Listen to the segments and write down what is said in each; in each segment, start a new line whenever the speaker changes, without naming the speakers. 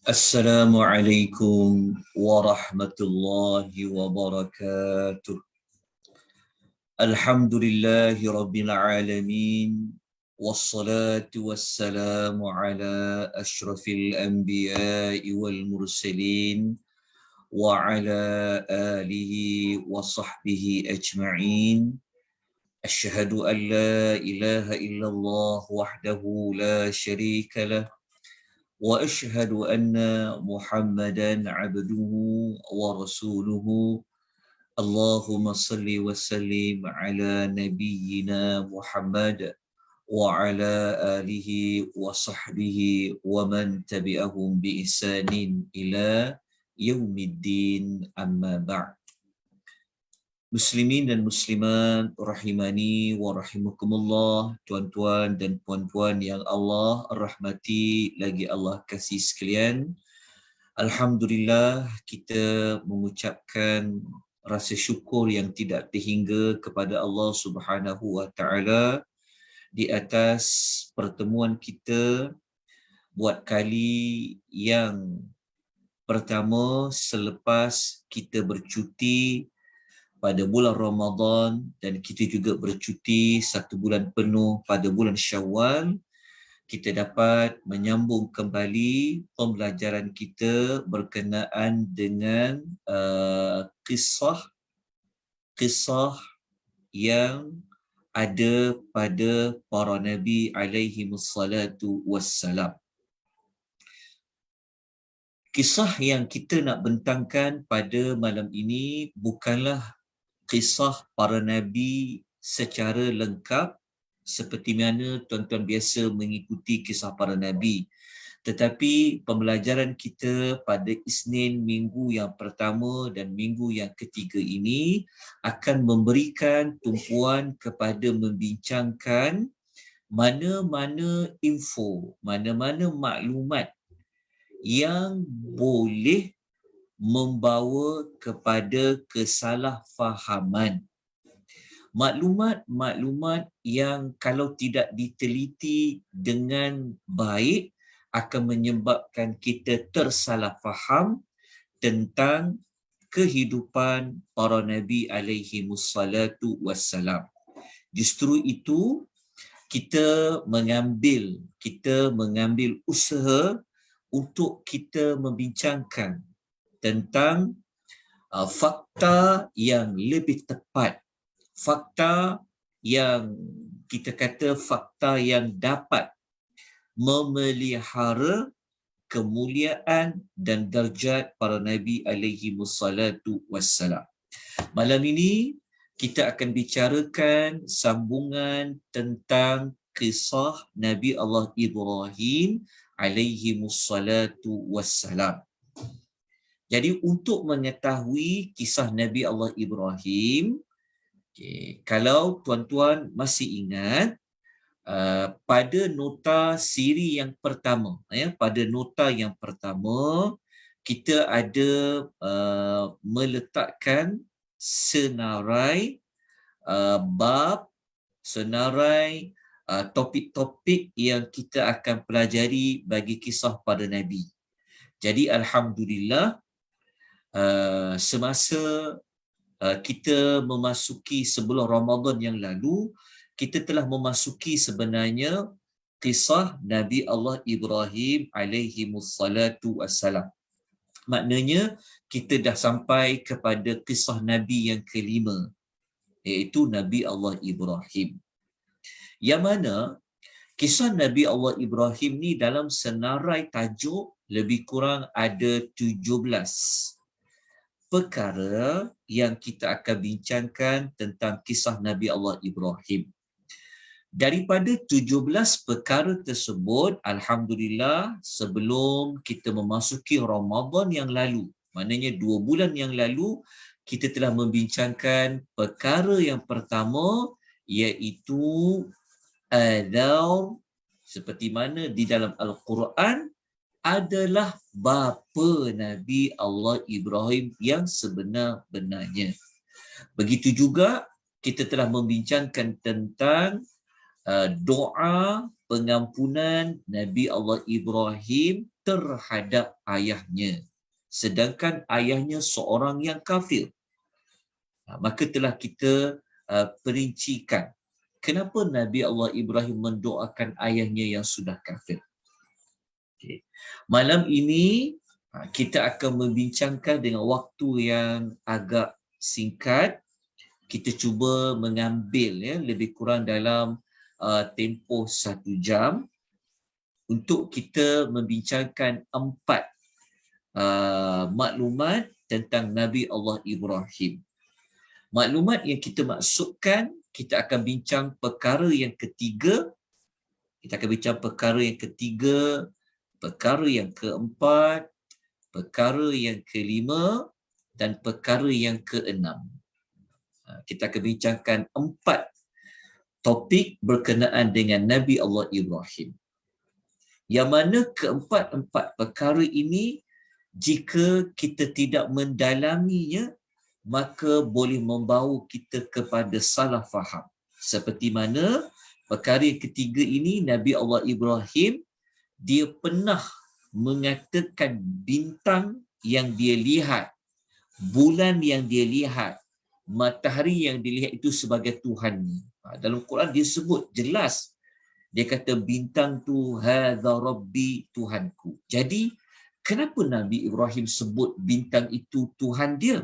Assalamualaikum warahmatullahi wabarakatuh. Alhamdulillahi rabbil alamin. Wassalatu wassalamu ala ashrafil anbiya'i wal mursalin wa ala alihi wa sahbihi ajma'in. Asyhadu an la ilaha illallah wahdahu la syarika lah وأشهد أن محمدا عبده ورسوله اللهم صل وسلم على نبينا محمد وعلى آله وصحبه ومن تبعهم بإحسان إلى يوم الدين أما بعد. Muslimin dan muslimat rahimani wa rahimakumullah, tuan-tuan dan puan-puan yang Allah rahmati lagi Allah kasih sekalian. Alhamdulillah, kita mengucapkan rasa syukur yang tidak terhingga kepada Allah Subhanahu wa taala di atas pertemuan kita buat kali yang pertama selepas kita bercuti pada bulan Ramadan, dan kita juga bercuti 1 bulan penuh pada bulan Syawal. Kita dapat menyambung kembali pembelajaran kita berkenaan dengan kisah yang ada pada para nabi alaihimussalatu wassalam. Kisah yang kita nak bentangkan pada malam ini bukanlah kisah para nabi secara lengkap seperti mana tuan-tuan biasa mengikuti kisah para nabi, tetapi pembelajaran kita pada Isnin minggu yang pertama dan minggu yang ketiga ini akan memberikan tumpuan kepada membincangkan mana-mana info, mana-mana maklumat yang boleh membawa kepada kesalahfahaman. Maklumat-maklumat yang kalau tidak diteliti dengan baik akan menyebabkan kita tersalah faham tentang kehidupan para nabi alaihimussalatu wassalam. Justru itu kita mengambil usaha untuk kita membincangkan tentang fakta yang lebih tepat, fakta yang kita kata fakta yang dapat memelihara kemuliaan dan darjat para nabi alaihimussalatu wassalam. Malam ini kita akan bicarakan sambungan tentang kisah Nabi Allah Ibrahim alaihimussalatu wassalam. Jadi untuk mengetahui kisah Nabi Allah Ibrahim, kalau tuan-tuan masih ingat, pada nota siri yang pertama, pada nota yang pertama kita ada meletakkan senarai bab, senarai topik-topik yang kita akan pelajari bagi kisah para Nabi. Jadi alhamdulillah, semasa kita memasuki sebelum Ramadan yang lalu, kita telah memasuki sebenarnya kisah Nabi Allah Ibrahim alaihimussalatu wassalam. Maknanya kita dah sampai kepada kisah Nabi yang kelima, iaitu Nabi Allah Ibrahim. Yang mana kisah Nabi Allah Ibrahim ni dalam senarai tajuk lebih kurang ada 17 perkara yang kita akan bincangkan tentang kisah Nabi Allah Ibrahim. Daripada 17 perkara tersebut, alhamdulillah, sebelum kita memasuki Ramadan yang lalu, maknanya 2 bulan yang lalu, kita telah membincangkan perkara yang pertama, iaitu Adar, seperti mana di dalam Al-Quran adalah bapa Nabi Allah Ibrahim yang sebenar-benarnya. Begitu juga kita telah membincangkan tentang doa pengampunan Nabi Allah Ibrahim terhadap ayahnya, sedangkan ayahnya seorang yang kafir. Maka telah kita perincikan kenapa Nabi Allah Ibrahim mendoakan ayahnya yang sudah kafir. Okay. Malam ini kita akan membincangkan dengan waktu yang agak singkat. Kita cuba mengambil lebih kurang dalam tempoh 1 jam untuk kita membincangkan 4 maklumat tentang Nabi Allah Ibrahim. Maklumat yang kita maksudkan, kita akan bincang perkara yang ketiga, perkara yang keempat, perkara yang kelima dan perkara yang keenam. Kita akan bincangkan 4 topik berkenaan dengan Nabi Allah Ibrahim. Yang mana keempat-empat perkara ini, jika kita tidak mendalaminya, maka boleh membawa kita kepada salah faham. Seperti mana perkara yang ketiga ini, Nabi Allah Ibrahim, dia pernah mengatakan bintang yang dia lihat, bulan yang dia lihat, matahari yang dia lihat itu sebagai Tuhan. Dalam Quran dia sebut jelas, dia kata bintang tu hadza rabbi, Tuhanku. Jadi kenapa Nabi Ibrahim sebut bintang itu Tuhan dia?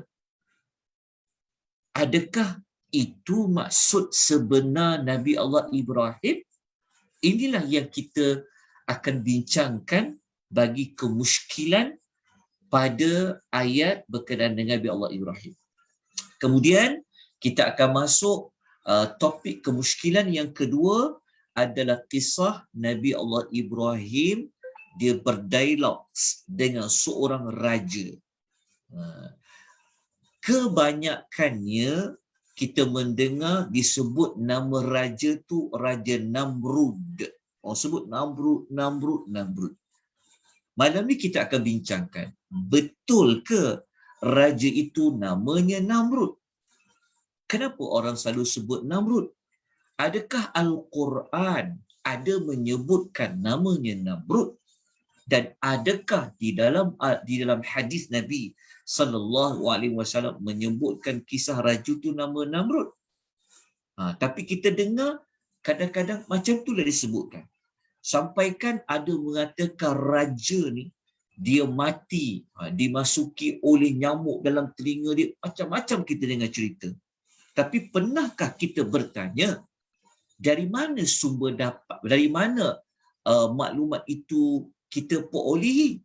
Adakah itu maksud sebenar Nabi Allah Ibrahim? Inilah yang kita akan bincangkan bagi kemusykilan pada ayat berkenaan dengan Nabi Allah Ibrahim. Kemudian kita akan masuk topik kemusykilan yang kedua adalah kisah Nabi Allah Ibrahim, dia berdialog dengan seorang raja. Kebanyakannya kita mendengar disebut nama raja tu Raja Namrud. Orang sebut Namrud. Malam ni kita akan bincangkan, betul ke raja itu namanya Namrud? Kenapa orang selalu sebut Namrud? Adakah Al-Quran ada menyebutkan namanya Namrud? Dan adakah di dalam hadis Nabi SAW menyebutkan kisah raja itu nama Namrud? Tapi kita dengar kadang-kadang macam itulah disebutkan. Sampaikan ada mengatakan raja ni dia mati, dimasuki oleh nyamuk dalam telinga dia, macam-macam kita dengar cerita. Tapi pernahkah kita bertanya, dari mana sumber dapat, dari mana maklumat itu kita perolehi?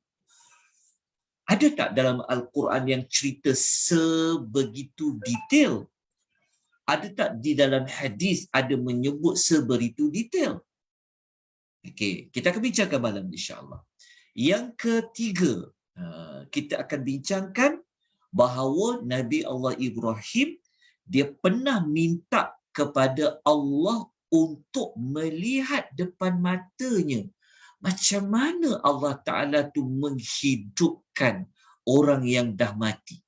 Ada tak dalam Al-Quran yang cerita sebegitu detail? Ada tak di dalam hadis ada menyebut sebegitu detail? Okey, kita akan bincangkan malam insya-Allah. Yang ketiga, kita akan bincangkan bahawa Nabi Allah Ibrahim dia pernah minta kepada Allah untuk melihat depan matanya macam mana Allah Ta'ala tu menghidupkan orang yang dah mati.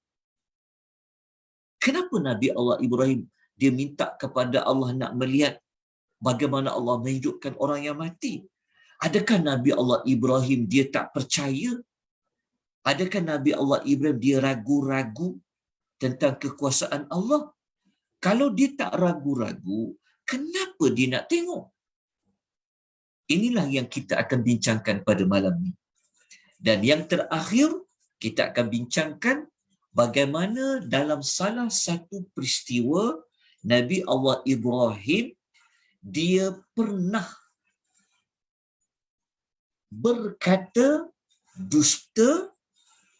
Kenapa Nabi Allah Ibrahim dia minta kepada Allah nak melihat bagaimana Allah menghidupkan orang yang mati? Adakah Nabi Allah Ibrahim dia tak percaya? Adakah Nabi Allah Ibrahim dia ragu-ragu tentang kekuasaan Allah? Kalau dia tak ragu-ragu, kenapa dia nak tengok? Inilah yang kita akan bincangkan pada malam ini. Dan yang terakhir, kita akan bincangkan bagaimana dalam salah satu peristiwa Nabi Allah Ibrahim dia pernah berkata dusta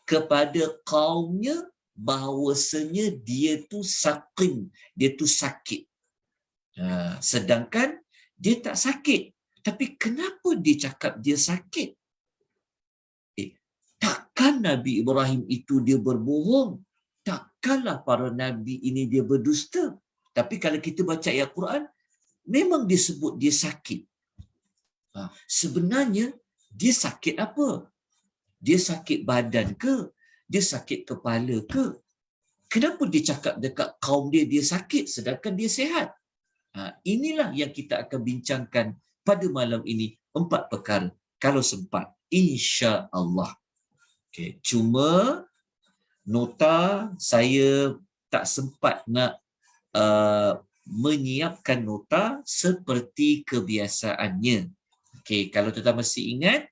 kepada kaumnya bahawasanya dia tu saqim, dia tu sakit. Sedangkan dia tak sakit. Tapi kenapa dia cakap dia sakit? Takkan Nabi Ibrahim itu dia berbohong? Takkanlah para Nabi ini dia berdusta? Tapi kalau kita baca ayat Quran, memang disebut dia sakit. Sebenarnya, dia sakit apa? Dia sakit badan ke? Dia sakit kepala ke? Kenapa dia cakap dekat kaum dia sakit sedangkan dia sihat? Inilah yang kita akan bincangkan pada malam ini, 4 perkara. Kalau sempat, insya-Allah. Okey, cuma nota saya tak sempat nak menyiapkan nota seperti kebiasaannya. Okey, kalau tuan masih ingat,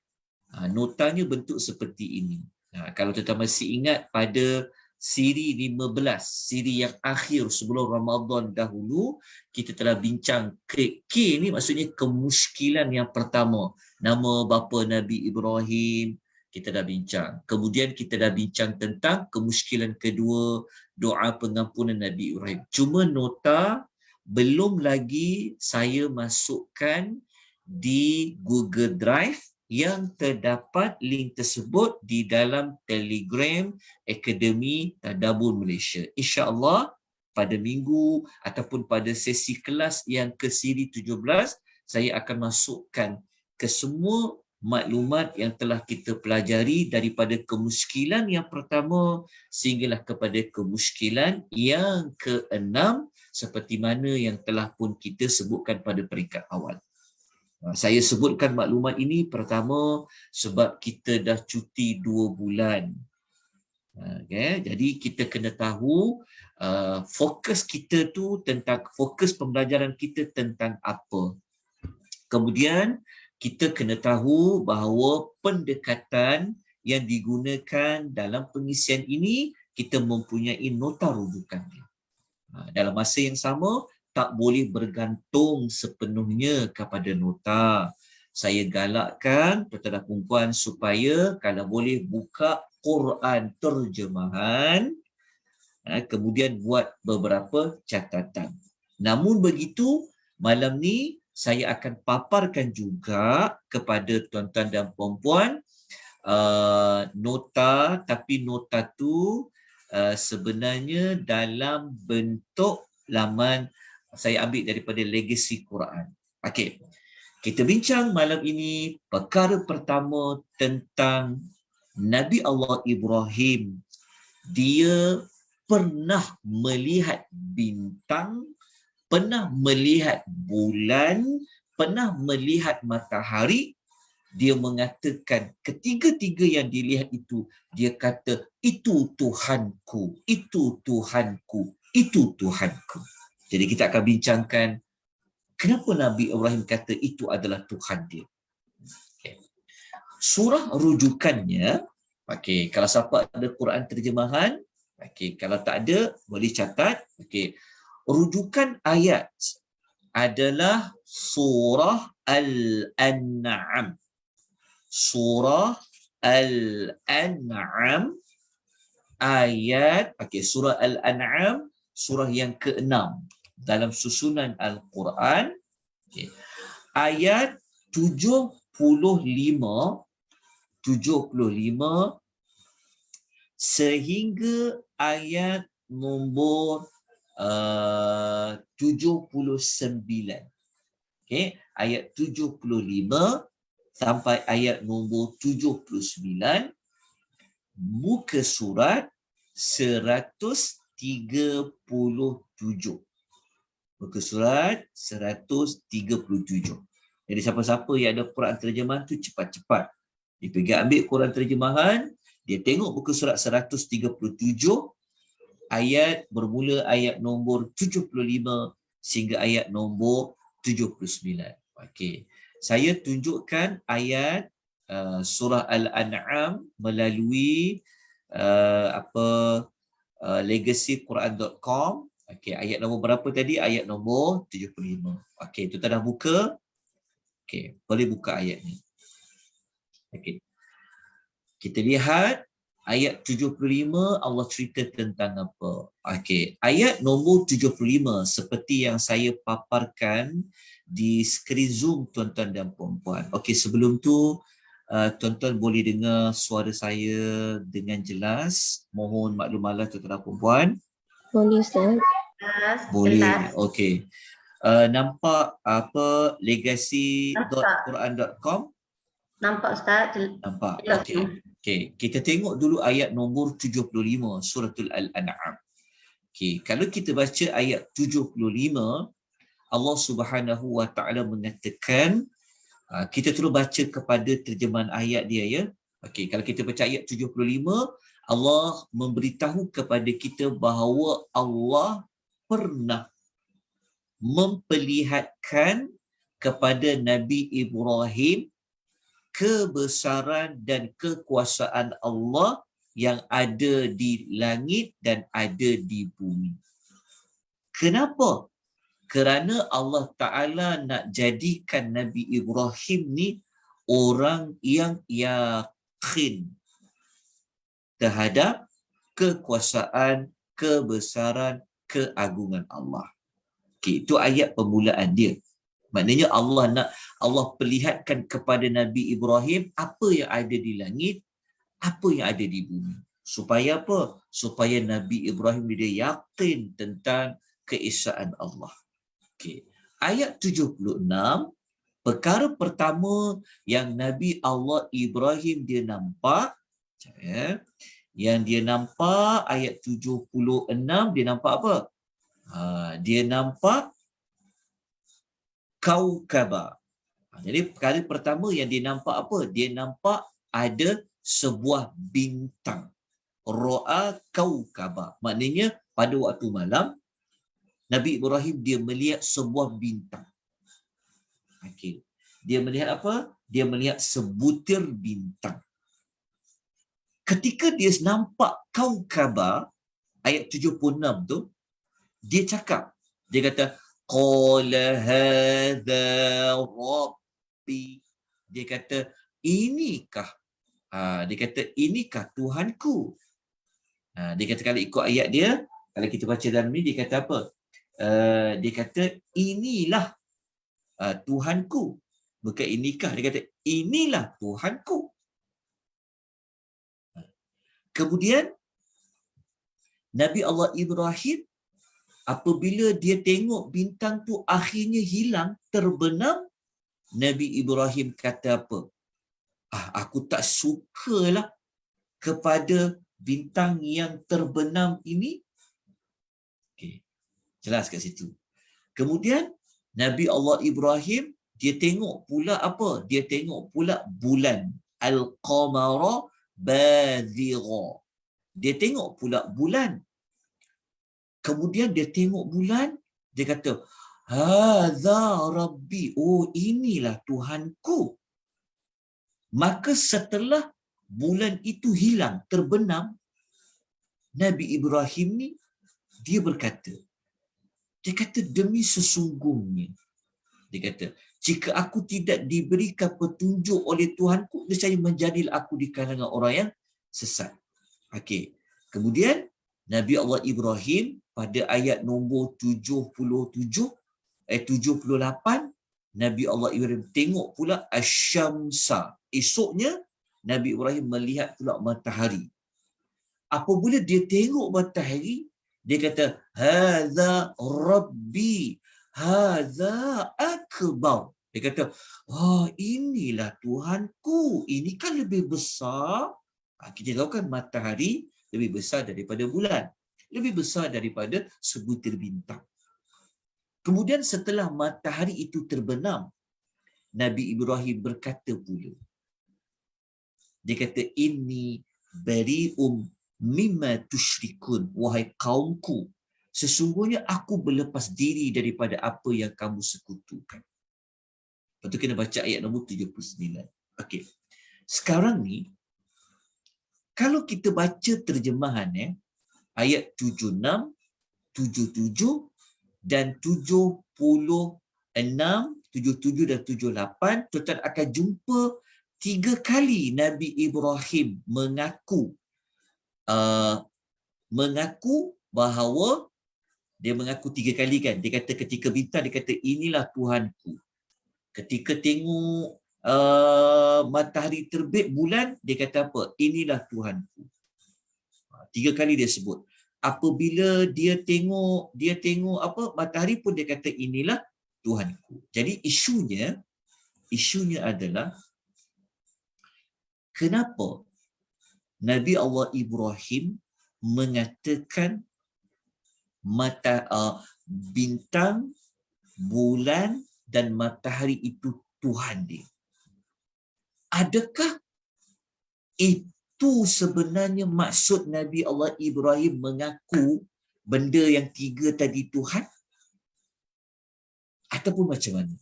notanya bentuk seperti ini. Kalau tuan masih ingat pada siri 15, siri yang akhir sebelum Ramadan dahulu, kita telah bincang K ni maksudnya kemuskilan yang pertama. Nama bapa Nabi Ibrahim, kita dah bincang. Kemudian kita dah bincang tentang kemuskilan kedua, doa pengampunan Nabi Ibrahim. Cuma nota belum lagi saya masukkan di Google Drive yang terdapat link tersebut di dalam Telegram Akademi Tadabbur Malaysia. InsyaAllah pada minggu ataupun pada sesi kelas yang ke siri 17, saya akan masukkan ke semua maklumat yang telah kita pelajari daripada kemuskilan yang pertama sehinggalah kepada kemuskilan yang ke-6 seperti mana yang telah pun kita sebutkan pada peringkat awal. Saya sebutkan maklumat ini pertama sebab kita dah cuti 2 bulan. Okay. Jadi kita kena tahu fokus kita tu tentang, fokus pembelajaran kita tentang apa. Kemudian kita kena tahu bahawa pendekatan yang digunakan dalam pengisian ini kita mempunyai nota rujukan dia. Dalam masa yang sama, tak boleh bergantung sepenuhnya kepada nota. Saya galakkan tuan-tuan dan puan supaya kalau boleh buka Quran terjemahan, kemudian buat beberapa catatan. Namun begitu, malam ni saya akan paparkan juga kepada tuan-tuan dan puan-puan nota, tapi nota tu sebenarnya dalam bentuk laman saya ambil daripada Legacy Quran. Okey. Kita bincang malam ini perkara pertama tentang Nabi Allah Ibrahim. Dia pernah melihat bintang, pernah melihat bulan, pernah melihat matahari. Dia mengatakan ketiga-tiga yang dilihat itu, dia kata, itu Tuhanku, itu Tuhanku, itu Tuhanku. Jadi kita akan bincangkan kenapa Nabi Ibrahim kata itu adalah Tuhan dia. Okay. Surah rujukannya, okay, kalau siapa ada Quran terjemahan, okay, kalau tak ada, boleh catat. Okay. Rujukan ayat adalah Surah Al-An'am. Surah Al-An'am ayat, okay, Surah Al-An'am, surah yang ke-6 dalam susunan Al-Quran. Okay. Ayat 75 sehingga ayat nombor 79. Okay. Ayat 75 sampai ayat nombor 79, muka surat 137. Muka surat 137. Jadi siapa-siapa yang ada Quran terjemahan tu cepat-cepat dia pergi ambil Quran terjemahan, dia tengok muka surat 137, ayat bermula ayat nombor 75 sehingga ayat nombor 79. Okey. Saya tunjukkan ayat surah Al-An'am melalui legacyquran.com. Okey, ayat nombor berapa tadi? Ayat nombor 75. Okey, tu dah buka. Okey, boleh buka ayat ni. Okey. Kita lihat ayat 75, Allah cerita tentang apa? Okey, ayat nombor 75 seperti yang saya paparkan di skrin Zoom tuan-tuan dan puan-puan. Okey, sebelum tu tuan-tuan boleh dengar suara saya dengan jelas. Mohon maklumlah tuan-tuan dan puan-puan.
Boleh, Ustaz.
Boleh. Okey. Nampak apa legacy.quran.com?
Nampak, Ustaz.
Nampak. Okey. Okey, kita tengok dulu ayat nombor 75 suratul Al-An'am. Okey, kalau kita baca ayat 75, Allah Subhanahu wa taala mengatakan Kita terus baca kepada terjemahan ayat dia ya. Okey, kalau kita baca ayat 75, Allah memberitahu kepada kita bahawa Allah pernah memperlihatkan kepada Nabi Ibrahim kebesaran dan kekuasaan Allah yang ada di langit dan ada di bumi. Kenapa? Kerana Allah Ta'ala nak jadikan Nabi Ibrahim ni orang yang yakin terhadap kekuasaan, kebesaran, keagungan Allah. Okay, itu ayat permulaan dia. Maknanya Allah perlihatkan kepada Nabi Ibrahim apa yang ada di langit, apa yang ada di bumi. Supaya apa? Supaya Nabi Ibrahim dia yakin tentang keesaan Allah. Okay. Ayat 76, perkara pertama yang Nabi Allah Ibrahim dia nampak, yang dia nampak ayat 76, dia nampak apa? Dia nampak kaukaba. Jadi perkara pertama yang dia nampak apa? Dia nampak ada sebuah bintang. Ra'a kaukaba. Maknanya pada waktu malam Nabi Ibrahim dia melihat sebuah bintang. Okey. Dia melihat apa? Dia melihat sebutir bintang. Ketika dia nampak kaukaba ayat 76 tu, dia cakap, dia kata qala hadza rabbi. Dia kata inikah Tuhanku. Dia kata kalau ikut ayat dia, kalau kita baca dalam ni dia kata apa? Dia kata inilah Tuhanku. Bukan inikah, dia kata inilah Tuhanku. Kemudian Nabi Allah Ibrahim apabila dia tengok bintang tu akhirnya hilang, terbenam, Nabi Ibrahim kata apa? Aku tak sukalah kepada bintang yang terbenam ini. Okay. Jelas kat situ. Kemudian Nabi Allah Ibrahim dia tengok pula apa? Dia tengok pula bulan. Al-qamara badhira. Dia tengok pula bulan. Kemudian dia tengok bulan, dia kata, hadza rabbi. Oh, inilah Tuhanku. Maka setelah bulan itu hilang, terbenam, Nabi Ibrahim ni, dia berkata, demi sesungguhnya, dia kata, jika aku tidak diberikan petunjuk oleh Tuhanku, nescaya menjadilah aku di kalangan orang yang sesat. Okey. Kemudian Nabi Allah Ibrahim pada ayat nombor 78, Nabi Allah Ibrahim tengok pula asyamsa. Esoknya Nabi Ibrahim melihat pula matahari. Apabila dia tengok matahari, dia kata hadza rabbi, hadza akbar. Dia kata, inilah Tuhanku, ini kan lebih besar. Kita tahu kan matahari lebih besar daripada bulan, lebih besar daripada sebutir bintang. Kemudian setelah matahari itu terbenam, Nabi Ibrahim berkata pula, dia kata, inni bari'um mimma tusyrikun, wahai kaumku, sesungguhnya aku berlepas diri daripada apa yang kamu sekutukan. Lepas tu kena baca ayat nombor 79. Okey. Sekarang ni, kalau kita baca terjemahan ayat 76, 77 dan 76, 77 dan 78, tuan-tuan akan jumpa 3 kali Nabi Ibrahim mengaku bahawa dia mengaku 3 kali kan. Dia kata ketika bintang, dia kata inilah Tuhanku. Ketika tengok matahari terbit, bulan, dia kata apa? Inilah Tuhanku. 3 kali dia sebut. Apabila dia tengok apa matahari pun dia kata inilah Tuhanku. Jadi isunya adalah kenapa Nabi Allah Ibrahim mengatakan bintang, bulan dan matahari itu Tuhan dia. adakah itu sebenarnya maksud Nabi Allah Ibrahim mengaku benda yang tiga tadi Tuhan? Ataupun macam mana?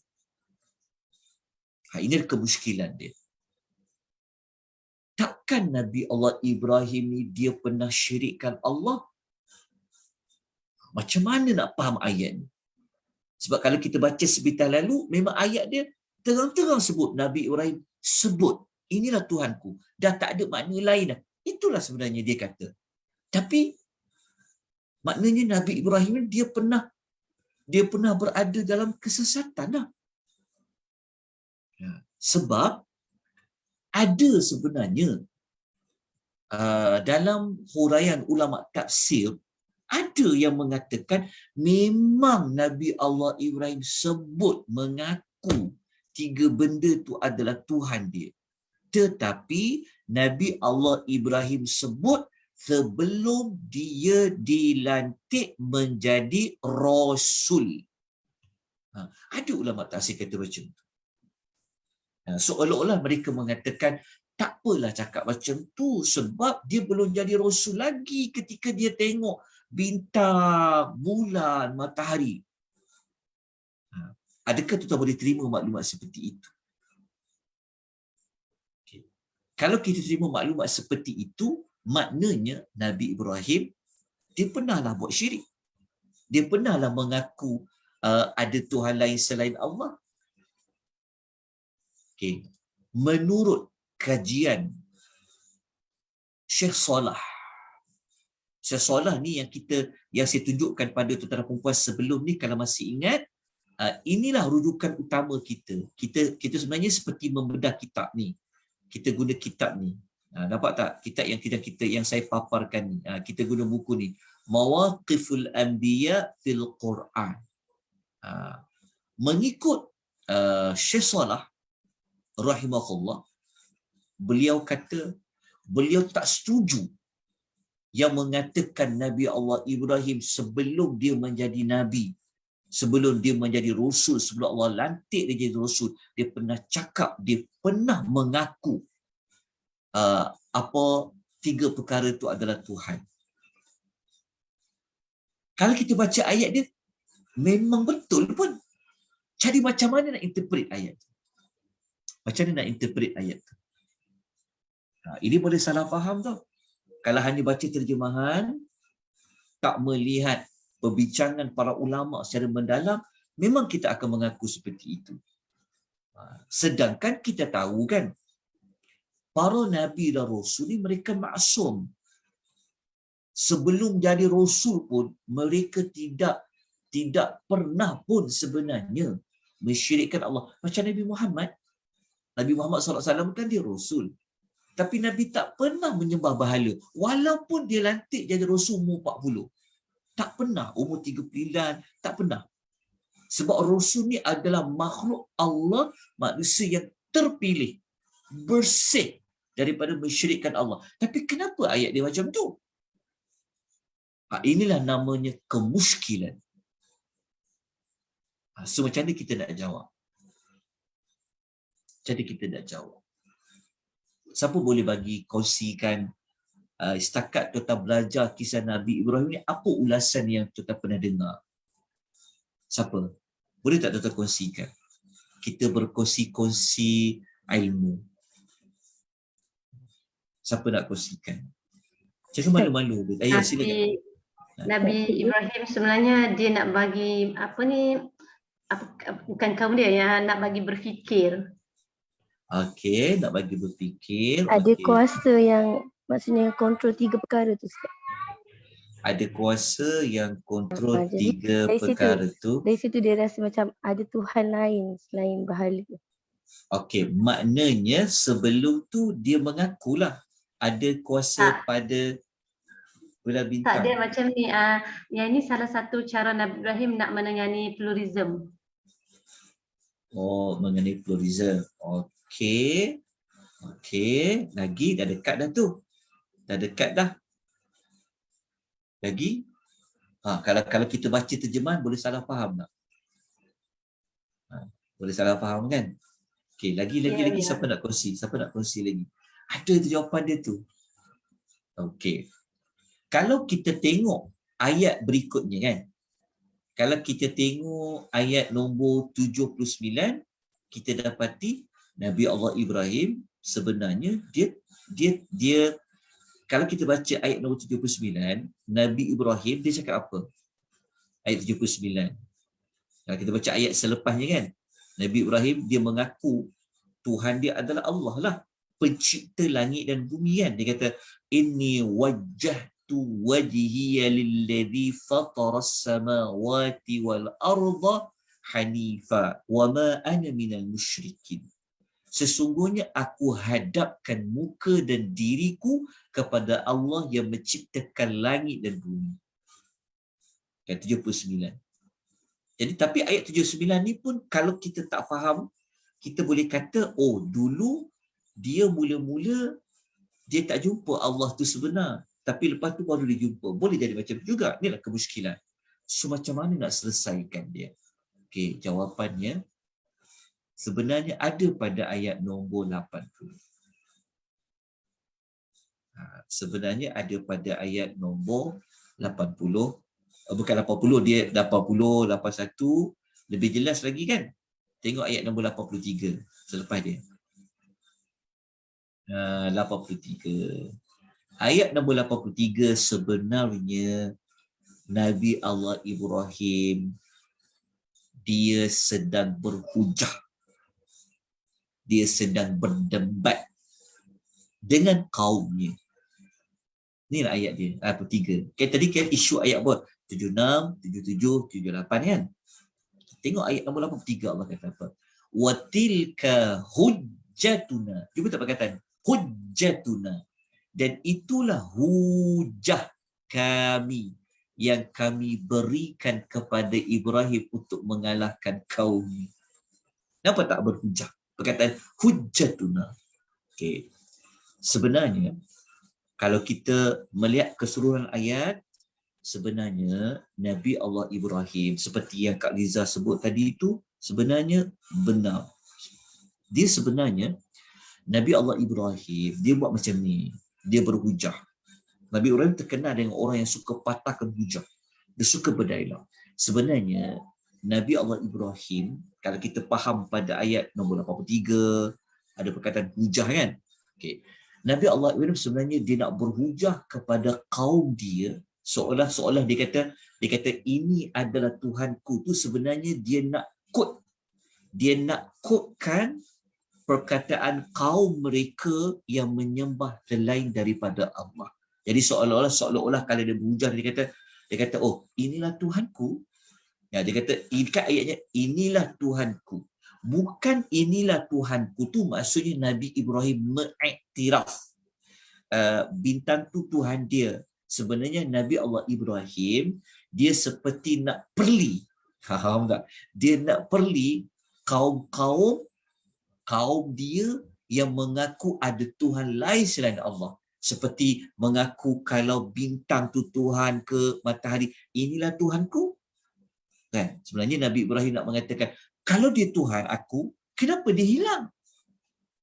Ini kemuskilan dia. Takkan Nabi Allah Ibrahim ni dia pernah syirikkan Allah? Macam mana nak faham ayat ni? Sebab kalau kita baca sebentar lalu, memang ayat dia terang-terang sebut Nabi Ibrahim sebut, inilah Tuhanku. Dah tak ada makna lain dah. Itulah sebenarnya dia kata. Tapi maknanya Nabi Ibrahim ni dia pernah berada dalam kesesatan dah. Sebab ada sebenarnya dalam huraian ulama tafsir ada yang mengatakan memang Nabi Allah Ibrahim sebut mengaku tiga benda tu adalah Tuhan dia. Tetapi Nabi Allah Ibrahim sebut sebelum dia dilantik menjadi Rasul. Ada ulama tafsir kata macam tu. Seolah-olah mereka mengatakan tak apalah cakap macam tu sebab dia belum jadi Rasul lagi ketika dia tengok bintang, bulan, matahari. Adakah tuan boleh terima maklumat seperti itu? Okay. Kalau kita terima maklumat seperti itu, maknanya Nabi Ibrahim dia pernahlah buat syirik. Dia pernahlah mengaku ada Tuhan lain selain Allah. Okay. Menurut kajian Syekh Salah ni yang saya tunjukkan pada tuan-tuan perempuan sebelum ni, kalau masih ingat, inilah rujukan utama kita. Kita sebenarnya seperti membedah kitab ni. Kita guna kitab ni. Nampak tak? Kitab yang saya paparkan ni. Kita guna buku ni. Mawaqiful Anbiya fil Quran. Mengikut Syekh Salah rahimahullah, beliau kata beliau tak setuju yang mengatakan Nabi Allah Ibrahim sebelum dia menjadi Nabi, sebelum dia menjadi Rasul, sebelum Allah lantik dia jadi Rasul, dia pernah cakap, dia pernah mengaku apa tiga perkara itu adalah Tuhan. Kalau kita baca ayat dia, memang betul pun. Jadi macam mana nak interpret ayat tu? Macam mana nak interpret ayat tu? Ini boleh salah faham tau. Kalau hanya baca terjemahan, tak melihat perbincangan para ulama secara mendalam, memang kita akan mengaku seperti itu. Sedangkan kita tahu kan, para Nabi dan Rasul ni mereka maksum. Sebelum jadi Rasul pun, mereka tidak pernah pun sebenarnya mensyirikkan Allah. Macam Nabi Muhammad. Nabi Muhammad SAW kan dia Rasul. Tapi Nabi tak pernah menyembah berhala. Walaupun dia lantik jadi Rasul umur 40. Tak pernah. Umur 39. Tak pernah. Sebab Rasul ni adalah makhluk Allah, manusia yang terpilih. Bersih daripada mensyirikkan Allah. Tapi kenapa ayat dia macam tu? Inilah namanya kemuskilan. So macam mana kita nak jawab? Jadi kita nak jawab. Siapa boleh bagi kongsikan setakat tuan belajar kisah Nabi Ibrahim ni, apa ulasan yang tuan pernah dengar? Siapa? Boleh tak tuan kongsikan? Kita berkongsi-kongsi ilmu. Siapa nak kongsikan? Jangan malu-malu. Ayah silakan.
Nabi Ibrahim sebenarnya dia nak bagi bukan kaum dia yang nak bagi berfikir.
Okey, nak bagi berfikir.
Ada kuasa yang maksudnya kontrol tiga perkara tu.
Ada kuasa yang kontrol tiga perkara tu.
Dari situ dia rasa macam ada Tuhan lain selain berhala.
Okey, maknanya sebelum tu dia mengakulah ada kuasa pada bulan bintang.
Tak, dia macam ni. Yang ini salah satu cara Nabi Ibrahim nak menangani pluralism.
Oh, mengenai pluralism. Okey. Lagi dah dekat dah tu. Dah dekat dah. Lagi. Kalau kita baca terjemahan boleh salah faham tak? Boleh salah faham kan? Okey, lagi
Ya.
siapa nak kongsi? Siapa nak kongsi lagi? Ada tu jawapan dia tu. Okey. Kalau kita tengok ayat berikutnya kan. Kalau kita tengok ayat nombor 79, kita dapati Nabi Allah Ibrahim sebenarnya dia kalau kita baca ayat nombor 79, Nabi Ibrahim dia cakap apa? Ayat 79. Kalau kita baca ayat selepasnya kan, Nabi Ibrahim dia mengaku Tuhan dia adalah Allah lah, pencipta langit dan bumi kan. Dia kata inni wajjahtu wajhiya lilladzi fataras samawati wal arda hanifa wama ana minal musyrikin. Sesungguhnya aku hadapkan muka dan diriku kepada Allah yang menciptakan langit dan bumi. Ayat 79. Jadi tapi ayat 79 ni pun kalau kita tak faham, kita boleh kata, oh dulu dia mula-mula dia tak jumpa Allah tu sebenar. Tapi lepas tu baru dia jumpa. Boleh jadi macam tu juga. Inilah kemusykilan. So macam mana nak selesaikan dia? Okey, jawapannya sebenarnya ada pada ayat nombor 80. Sebenarnya ada pada ayat nombor 80. Bukan 80, dia 80, 81. Lebih jelas lagi kan? Tengok ayat nombor 83 selepas dia. 83. Ayat nombor 83 sebenarnya Nabi Allah Ibrahim dia sedang berhujah. Dia sedang berdebat dengan kaumnya. Inilah ayat dia, 83. Okay, tadi kan isu ayat apa? 76, 77, 78 kan? Tengok ayat nombor 83 Allah kata apa? Wa tilka hujjatuna. Cuba tak perkataan. Hujjatuna. Dan itulah hujah kami yang kami berikan kepada Ibrahim untuk mengalahkan kaum. Kenapa tak berhujah? Perkataan hujjatuna. Okey. Sebenarnya kalau kita melihat keseluruhan ayat, sebenarnya Nabi Allah Ibrahim seperti yang Kak Liza sebut tadi itu sebenarnya benar. Dia sebenarnya Nabi Allah Ibrahim dia buat macam ni. Dia berhujah. Nabi Ibrahim terkenal dengan orang yang suka patahkan hujah. Dia suka berdialog. Sebenarnya Nabi Allah Ibrahim, kalau kita faham pada ayat nombor 83, ada perkataan hujah kan? Okay. Nabi Allah Ibrahim sebenarnya dia nak berhujah kepada kaum dia, seolah-olah dia kata ini adalah Tuhanku. Tu sebenarnya dia nak quotekan perkataan kaum mereka yang menyembah selain daripada Allah. Jadi seolah-olah kalau dia berhujah dia kata oh inilah Tuhanku. Ya, dia kata ikat ayatnya inilah Tuhanku. Bukan inilah Tuhanku tu maksudnya Nabi Ibrahim mengiktiraf bintang tu Tuhan dia. Sebenarnya Nabi Allah Ibrahim dia seperti nak perli. Faham tak? Dia nak perli kaum dia yang mengaku ada Tuhan lain selain Allah. Seperti mengaku kalau bintang tu Tuhan ke matahari, inilah Tuhanku. Kan? Sebenarnya Nabi Ibrahim nak mengatakan, kalau dia Tuhan aku, kenapa dia hilang?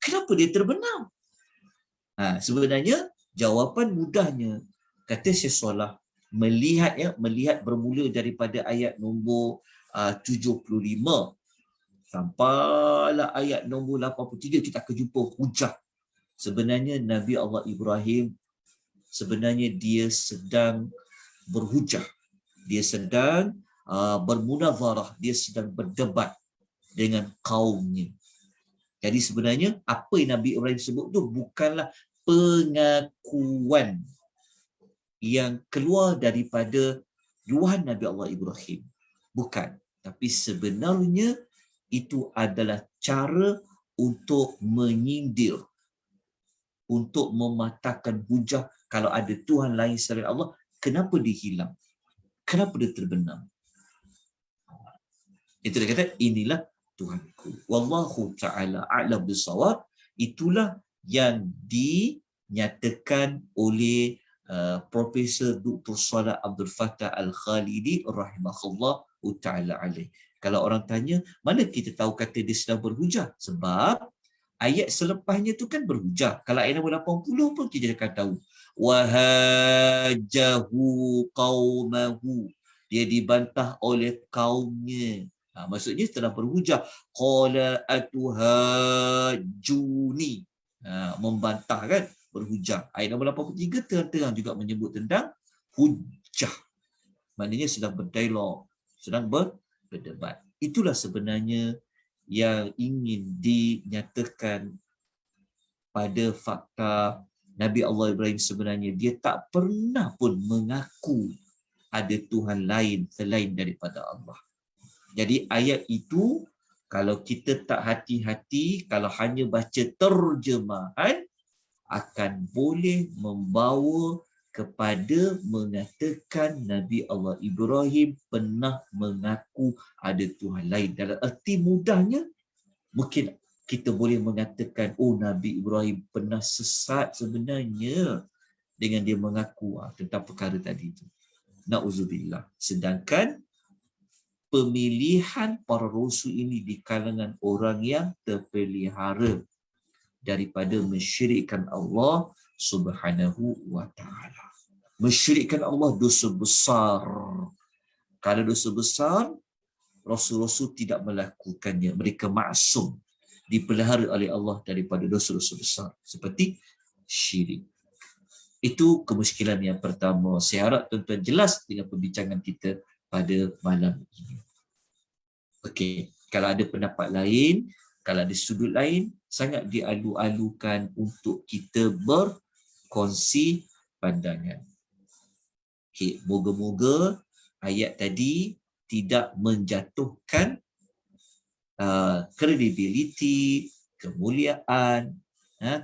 Kenapa dia terbenam? Sebenarnya jawapan mudahnya, kata Syekh Salah, melihat bermula daripada ayat nombor 75 sampailah ayat nombor 83 kita akan jumpa hujah. Sebenarnya Nabi Allah Ibrahim sebenarnya dia sedang berhujah. Dia sedang bermunazarah, dia sedang berdebat dengan kaumnya. Jadi sebenarnya apa yang Nabi Ibrahim sebut tu bukanlah pengakuan yang keluar daripada luahan Nabi Allah Ibrahim. Bukan. Tapi sebenarnya itu adalah cara untuk menyindir, untuk mematahkan hujah kalau ada Tuhan lain selain Allah, kenapa dia hilang? Kenapa dia terbenam? Itu dia kata, inilah Tuhanku. Wallahu ta'ala a'lam bissawab. Itulah yang dinyatakan oleh Profesor Dr. Salah Abdul Fattah Al-Khalidi rahimahullah ta'ala alaih. Kalau orang tanya, mana kita tahu kata dia sedang berhujah? Sebab ayat selepasnya tu kan berhujah. Kalau ayat nombor 80 pun kita akan tahu. Wahajahu qaumahu. Dia dibantah oleh kaumnya. Maksudnya setelah berhujah. Qala atuhajuni. Membantah kan? Berhujah. Ayat nombor 83 terang-terang juga menyebut tentang hujah. Maknanya sedang berdialog. Sedang berdebat. Itulah sebenarnya yang ingin dinyatakan pada fakta Nabi Allah Ibrahim sebenarnya dia tak pernah pun mengaku ada Tuhan lain selain daripada Allah. Jadi ayat itu kalau kita tak hati-hati, kalau hanya baca terjemahan akan boleh membawa kepada mengatakan Nabi Allah Ibrahim pernah mengaku ada Tuhan lain. Dalam erti mudahnya, mungkin kita boleh mengatakan, oh Nabi Ibrahim pernah sesat sebenarnya dengan dia mengaku tentang perkara tadi itu. Na'udzubillah. Sedangkan pemilihan para rasul ini di kalangan orang yang terpelihara daripada mensyirikkan Allah Subhanahu wa ta'ala. Mensyirikkan Allah dosa besar. Kalau dosa besar, rasul-rasul tidak melakukannya. Mereka maksum, dipelihara oleh Allah daripada dosa-dosa besar seperti syirik. Itu kemusykilan yang pertama. Saya harap tuan-tuan jelas dengan perbincangan kita pada malam ini. Okey, kalau ada pendapat lain, kalau ada sudut lain, sangat dialu-alukan untuk kita berkongsi pandangan. Okey, moga-moga ayat tadi tidak menjatuhkan kredibiliti, kemuliaan,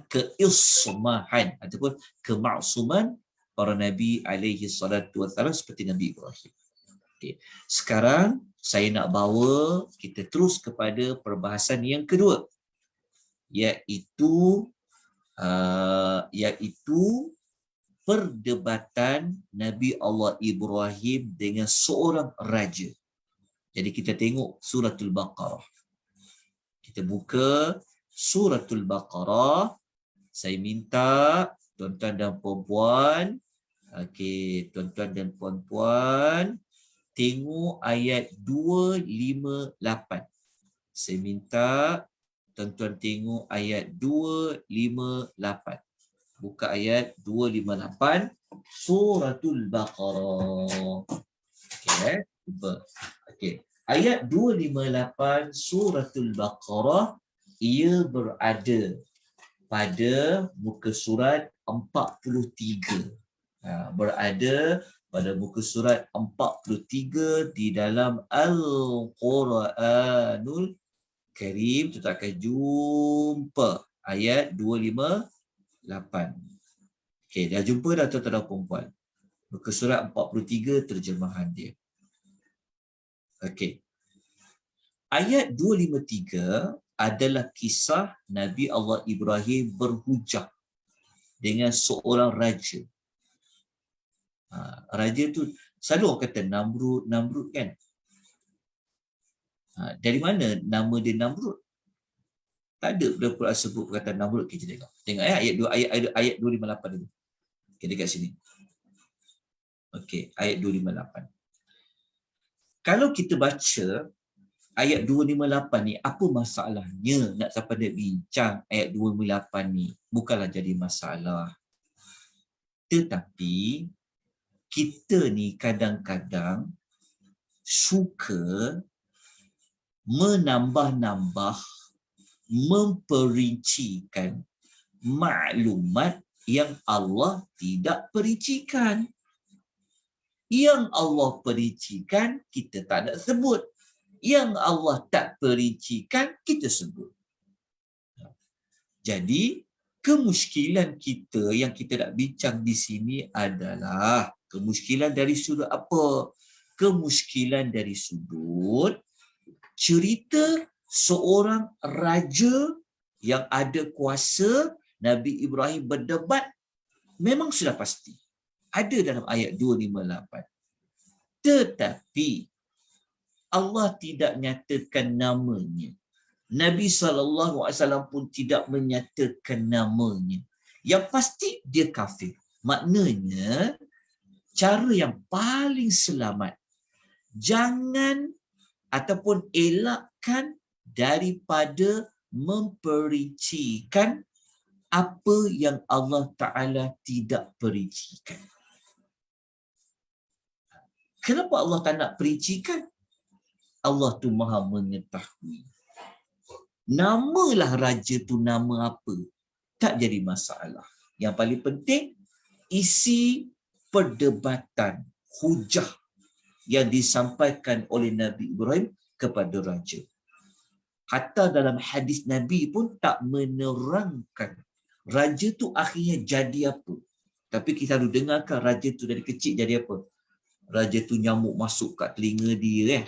keismahan ataupun kemaksuman para Nabi alaihi salatu wassalam seperti Nabi Ibrahim. Okay. Sekarang saya nak bawa kita terus kepada perbahasan yang kedua, iaitu perdebatan Nabi Allah Ibrahim dengan seorang raja. Jadi kita tengok suratul Baqarah. Kita buka suratul Baqarah. Saya minta tuan-tuan dan puan-puan, tuan-tuan dan puan-puan, tengok ayat 258. Saya minta tuan-tuan tengok ayat 258. Buka ayat 258 suratul Baqarah. Okey, cuba. Okey. Ayat 258 suratul Baqarah ia berada pada muka surat 43. Berada pada muka surat 43 di dalam Al-Quranul Karim. Kita akan jumpa ayat 258. Okey, dah jumpa dah tuan-tuan dan puan-puan. Muka surat 43 terjemahan dia. Okey. Ayat 253 adalah kisah Nabi Allah Ibrahim berhujah dengan seorang raja. Raja tu selalu orang kata Namrud kan. Dari mana nama dia Namrud? Tak ada dalam Quran sebut perkataan Namrud. Kita tengok. Tengok ayat 258 dulu. Okay, dekat sini. Okey, ayat 258. Kalau kita baca ayat 258 ni, apa masalahnya nak sampai nak bincang ayat 258 ni? Bukanlah jadi masalah. Tetapi kita ni kadang-kadang suka menambah-nambah, memperincikan maklumat yang Allah tidak perincikan. Yang Allah perincikan, kita tak nak sebut. Yang Allah tak perincikan, kita sebut. Jadi, kemusykilan kita yang kita nak bincang di sini adalah kemusykilan dari sudut apa? Kemusykilan dari sudut cerita seorang raja yang ada kuasa. Nabi Ibrahim berdebat, memang sudah pasti ada dalam ayat 258. Tetapi Allah tidak nyatakan namanya. Nabi SAW pun tidak menyatakan namanya. Yang pasti dia kafir. Maknanya, cara yang paling selamat, jangan ataupun elakkan daripada memperincikan apa yang Allah Ta'ala tidak perincikan. Kenapa Allah tak nak perincikan? Allah tu maha mengetahui. Namalah raja tu nama apa, tak jadi masalah. Yang paling penting, isi perdebatan, hujah yang disampaikan oleh Nabi Ibrahim kepada raja. Hatta dalam hadis Nabi pun tak menerangkan raja tu akhirnya jadi apa. Tapi kita selalu dengarkan raja tu dari kecil jadi apa. Raja tu nyamuk masuk kat telinga dia.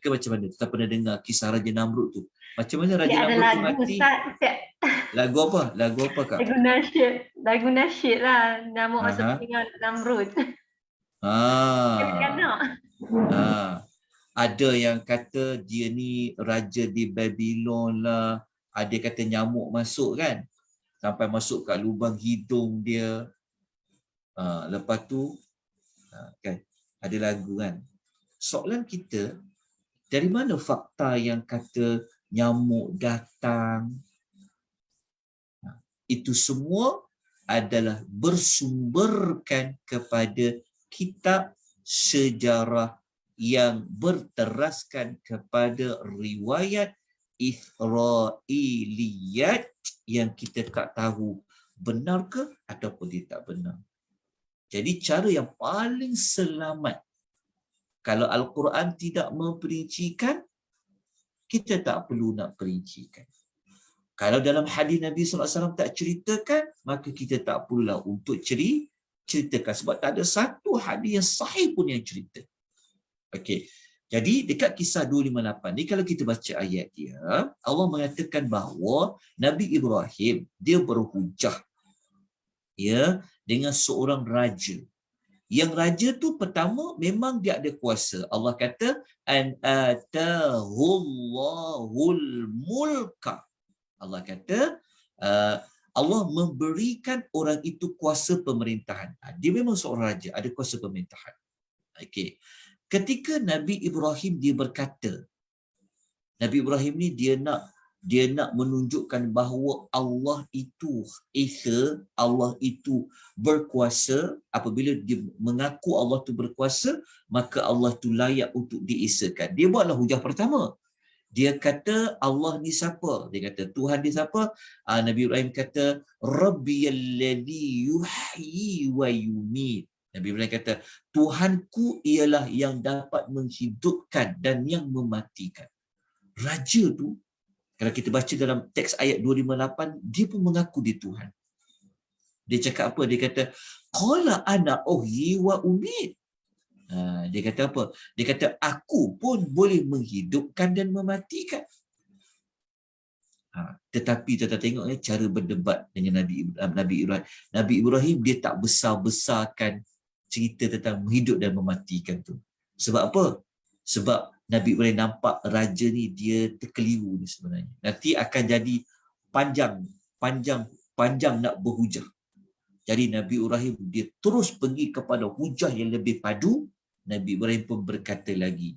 Ke macam mana? Kita pernah dengar kisah Raja Namrud tu. Macam mana Raja Namrud tu mati? Lagu apa? Lagu apa Kak?
Lagu nasyid lah. Nyamuk masuk telinga Namrud.
Ada yang kata dia ni raja di Babylon lah. Ada kata nyamuk masuk kan. Sampai masuk kat lubang hidung dia. Lepas tu kan ada lagu kan. Soalan kita, dari mana fakta yang kata nyamuk datang? Itu semua adalah bersumberkan kepada kitab sejarah yang berteraskan kepada riwayat Israiliyat yang kita tak tahu benar ke ataupun dia tak benar. Jadi cara yang paling selamat, kalau Al-Quran tidak memperincikan, kita tak perlu nak perincikan. Kalau dalam hadis Nabi SAW tak ceritakan, maka kita tak perlulah untuk ceritakan. Sebab tak ada satu hadis yang sahih pun yang cerita. Okey. Jadi dekat kisah 258 ni, kalau kita baca ayat dia, Allah mengatakan bahawa Nabi Ibrahim, dia berhujah ya, dengan seorang raja. Yang raja tu pertama memang dia ada kuasa. Allah kata an atahullahul mulka. Allah kata Allah memberikan orang itu kuasa pemerintahan. Dia memang seorang raja, ada kuasa pemerintahan. Okey. Ketika Nabi Ibrahim dia berkata, Nabi Ibrahim ni dia nak menunjukkan bahawa Allah itu Esa, Allah itu berkuasa. Apabila dia mengaku Allah tu berkuasa, maka Allah tu layak untuk diesakan. Dia buatlah hujah pertama. Dia kata Allah ni siapa? Dia kata Tuhan dia siapa? Nabi Ibrahim kata Rabbiyalladzi yuhyi wa yumit. Nabi Ibrahim kata Tuhanku ialah yang dapat menghidupkan dan yang mematikan. Raja tu, kalau kita baca dalam teks ayat 258, dia pun mengaku dia Tuhan. Dia cakap apa? Dia kata qala ana uhyi wa umit. Dia kata apa? Dia kata aku pun boleh menghidupkan dan mematikan. Tetapi kita tengok cara berdebat dengan Nabi Ibrahim. Nabi Ibrahim dia tak besar-besarkan cerita tentang menghidup dan mematikan tu. Sebab apa? Sebab Nabi Ibrahim nampak raja ni dia terkeliru ni sebenarnya. Nanti akan jadi panjang nak berhujah. Jadi Nabi Ibrahim dia terus pergi kepada hujah yang lebih padu. Nabi Ibrahim pun berkata lagi.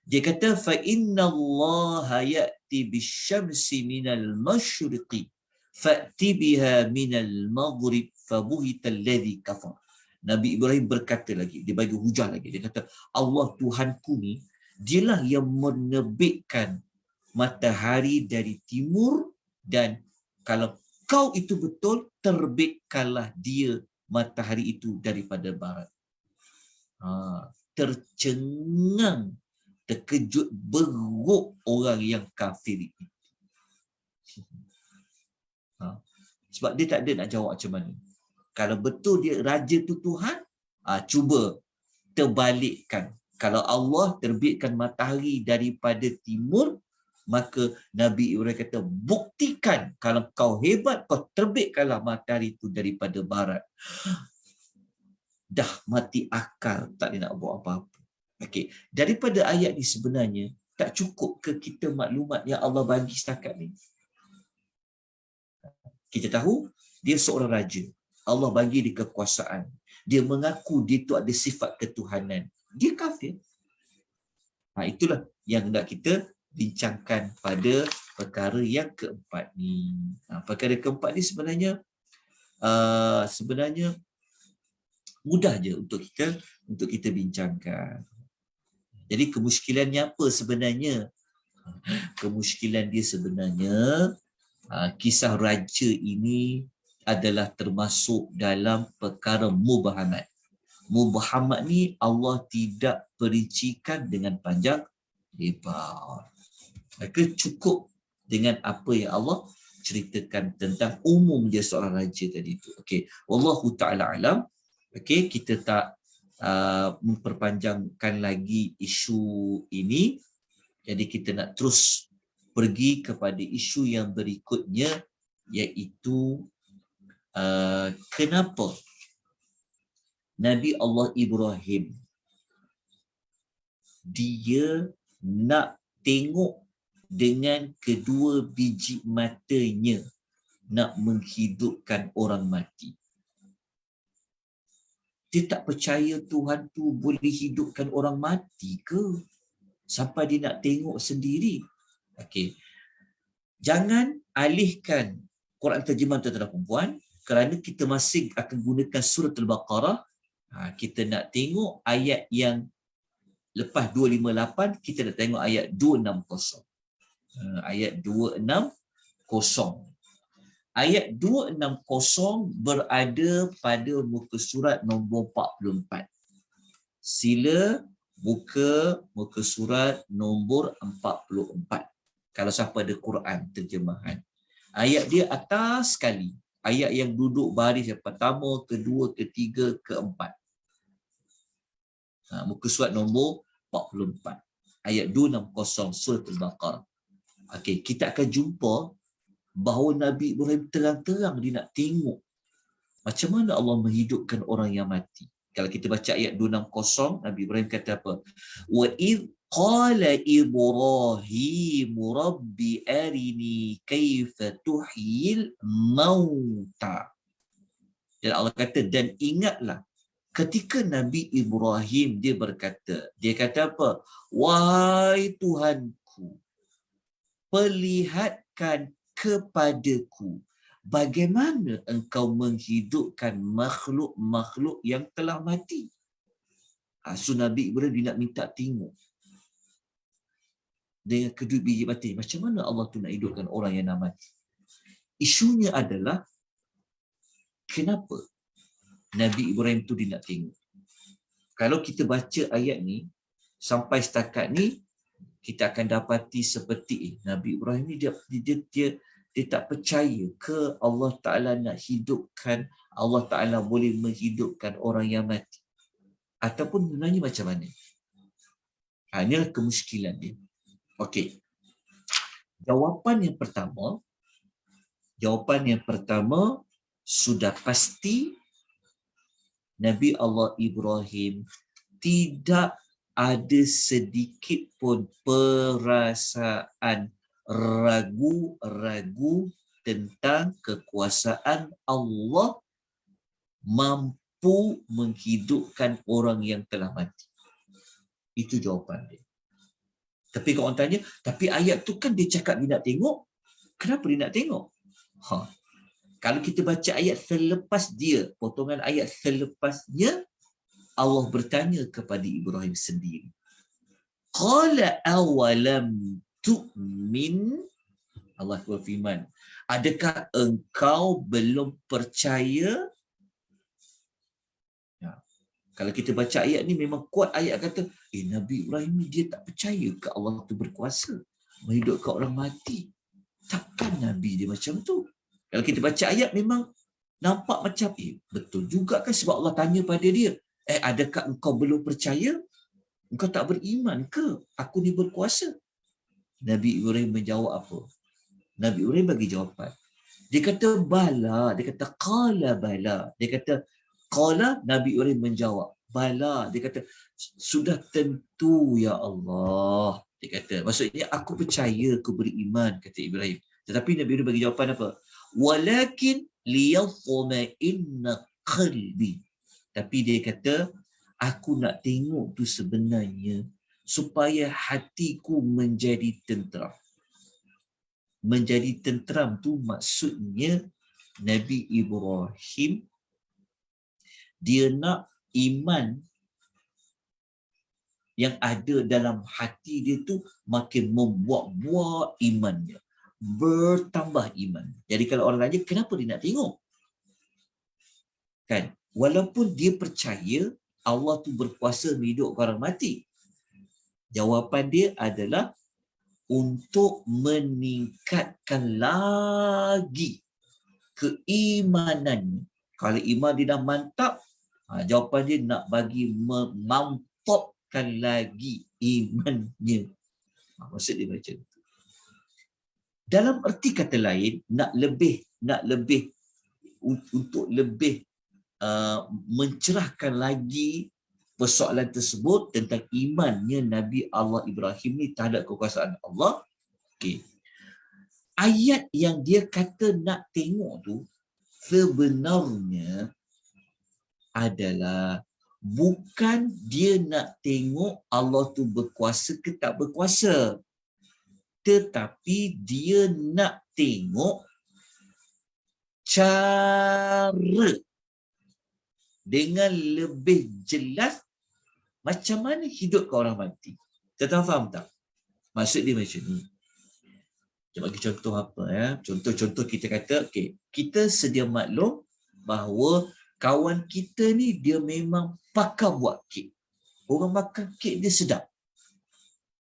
Dia kata fa innallaha ya'ti bisyamsi minal masyriqi fa'ti biha minal maghrib fabuhita alladhi kafar. Nabi Ibrahim berkata lagi, dia bagi hujah lagi. Dia kata Allah Tuhanku ni dialah yang menerbitkan matahari dari timur, dan kalau kau itu betul, terbitkanlah dia matahari itu daripada barat. Tercengang, terkejut, beruk orang yang kafir itu. Sebab dia tak ada nak jawab macam mana. Kalau betul dia raja tu Tuhan, cuba terbalikkan. Kalau Allah terbitkan matahari daripada timur, maka Nabi Ibrahim kata buktikan kalau kau hebat, kau terbitkanlah matahari itu daripada barat. Dah mati akal, tak boleh nak buat apa-apa. Okey, daripada ayat ni sebenarnya tak cukup ke kita maklumat yang Allah bagi setakat ni? Kita tahu dia seorang raja. Allah bagi dia kekuasaan. Dia mengaku dia tu ada sifat ketuhanan. Dia kafir. Itulah yang hendak kita bincangkan pada perkara yang keempat ni. Perkara keempat ni sebenarnya mudah je untuk kita bincangkan. Jadi kemusykilannya apa sebenarnya? Kemusykilan dia sebenarnya kisah raja ini adalah termasuk dalam perkara mubahamat. Mubahamat ni Allah tidak perincikan dengan panjang lebar. Maka cukup dengan apa yang Allah ceritakan tentang umum dia seorang raja tadi itu. Okey, wallahu taala alam. Okey, kita tak memperpanjangkan lagi isu ini. Jadi kita nak terus pergi kepada isu yang berikutnya, iaitu kenapa Nabi Allah Ibrahim dia nak tengok dengan kedua biji matanya nak menghidupkan orang mati. Dia tak percaya Tuhan tu boleh hidupkan orang mati ke? Sampai dia nak tengok sendiri. Okey. Jangan alihkan Quran terjemahan tuan-tuan dan puan, kerana kita masih akan gunakan surah Al-Baqarah. Kita nak tengok ayat yang lepas 258, kita nak tengok ayat 260. Ayat 260. Ayat 260 berada pada muka surat nombor 44. Sila buka muka surat nombor 44. Kalau siapa ada Quran terjemahan. Ayat dia atas sekali. Ayat yang duduk baris yang pertama, kedua, ketiga, keempat. Muka surat nombor 44. Ayat 260 surah Al-Baqarah. Okey, kita akan jumpa bahawa Nabi Ibrahim terang-terang dia nak tengok macam mana Allah menghidupkan orang yang mati. Kalau kita baca ayat 260, Nabi Ibrahim kata apa? Wa id qala Ibrahim rabbi arini kaifa tuhyil mauta. Dan Allah kata, dan ingatlah ketika Nabi Ibrahim dia berkata, dia kata apa? Wahai Tuhanku, perlihatkan kepadaku bagaimana engkau menghidupkan makhluk-makhluk yang telah mati. So Nabi Ibrahim dia nak minta tengok dengan kedua biji mati, macam mana Allah tu nak hidupkan orang yang nak mati. Isunya adalah kenapa Nabi Ibrahim tu dia nak tengok. Kalau kita baca ayat ni sampai setakat ni, kita akan dapati seperti Nabi Ibrahim ni dia tak percaya ke Allah Ta'ala nak hidupkan, Allah Ta'ala boleh menghidupkan orang yang mati. Ataupun sebenarnya macam mana? Inilah kemusykilan dia. Okey. Jawapan yang pertama sudah pasti Nabi Allah Ibrahim tidak ada sedikit pun perasaan ragu-ragu tentang kekuasaan Allah mampu menghidupkan orang yang telah mati. Itu jawapan dia. Tapi kalau orang tanya, tapi ayat tu kan dia cakap dia nak tengok, kenapa dia nak tengok? Kalau kita baca ayat selepas dia, potongan ayat selepasnya, Allah bertanya kepada Ibrahim sendiri. Qala awalam tu'min? Allah berfirman, adakah engkau belum percaya? Kalau kita baca ayat ni memang kuat ayat kata, Nabi Ibrahim ni dia tak percaya ke Allah tu berkuasa menghidupkan orang mati. Takkan Nabi dia macam tu. Kalau kita baca ayat memang nampak macam, betul juga kan, sebab Allah tanya pada dia, adakah engkau belum percaya? Engkau tak beriman ke aku ni berkuasa? Nabi Ibrahim menjawab apa? Nabi Ibrahim bagi jawapan. Dia kata bala, dia kata qala bala. Dia kata qala, Nabi Ibrahim menjawab, bala. Dia kata, sudah tentu ya Allah. Dia kata, maksudnya aku percaya, aku beriman, kata Ibrahim. Tetapi Nabi Ibrahim bagi jawapan apa? Walakin liyatma'inna qalbi. Tapi dia kata, aku nak tengok tu sebenarnya supaya hatiku menjadi tenteram. Menjadi tenteram tu maksudnya Nabi Ibrahim dia nak iman yang ada dalam hati dia tu makin membuat-buat imannya, bertambah iman. Jadi kalau orang tanya kenapa dia nak tengok? Kan? Walaupun dia percaya Allah tu berkuasa menghidupkan orang mati. Jawapan dia adalah untuk meningkatkan lagi keimanannya. Kalau iman dia dah mantap, jawapan dia nak bagi memampokkan lagi imannya. Maksud dia macam tu. Dalam erti kata lain, nak lebih untuk lebih mencerahkan lagi persoalan tersebut tentang imannya Nabi Allah Ibrahim ni terhadap kekuasaan Allah. Okey. Ayat yang dia kata nak tengok tu sebenarnya adalah bukan dia nak tengok Allah tu berkuasa ke tak berkuasa, tetapi dia nak tengok cara dengan lebih jelas macam mana hidup ke orang mati. Kita faham tak? Maksud dia macam ni. Kita bagi contoh apa ya? Contoh kita kata, okay, kita sedia maklum bahawa kawan kita ni dia memang pakar buat kek. Orang makan kek dia sedap.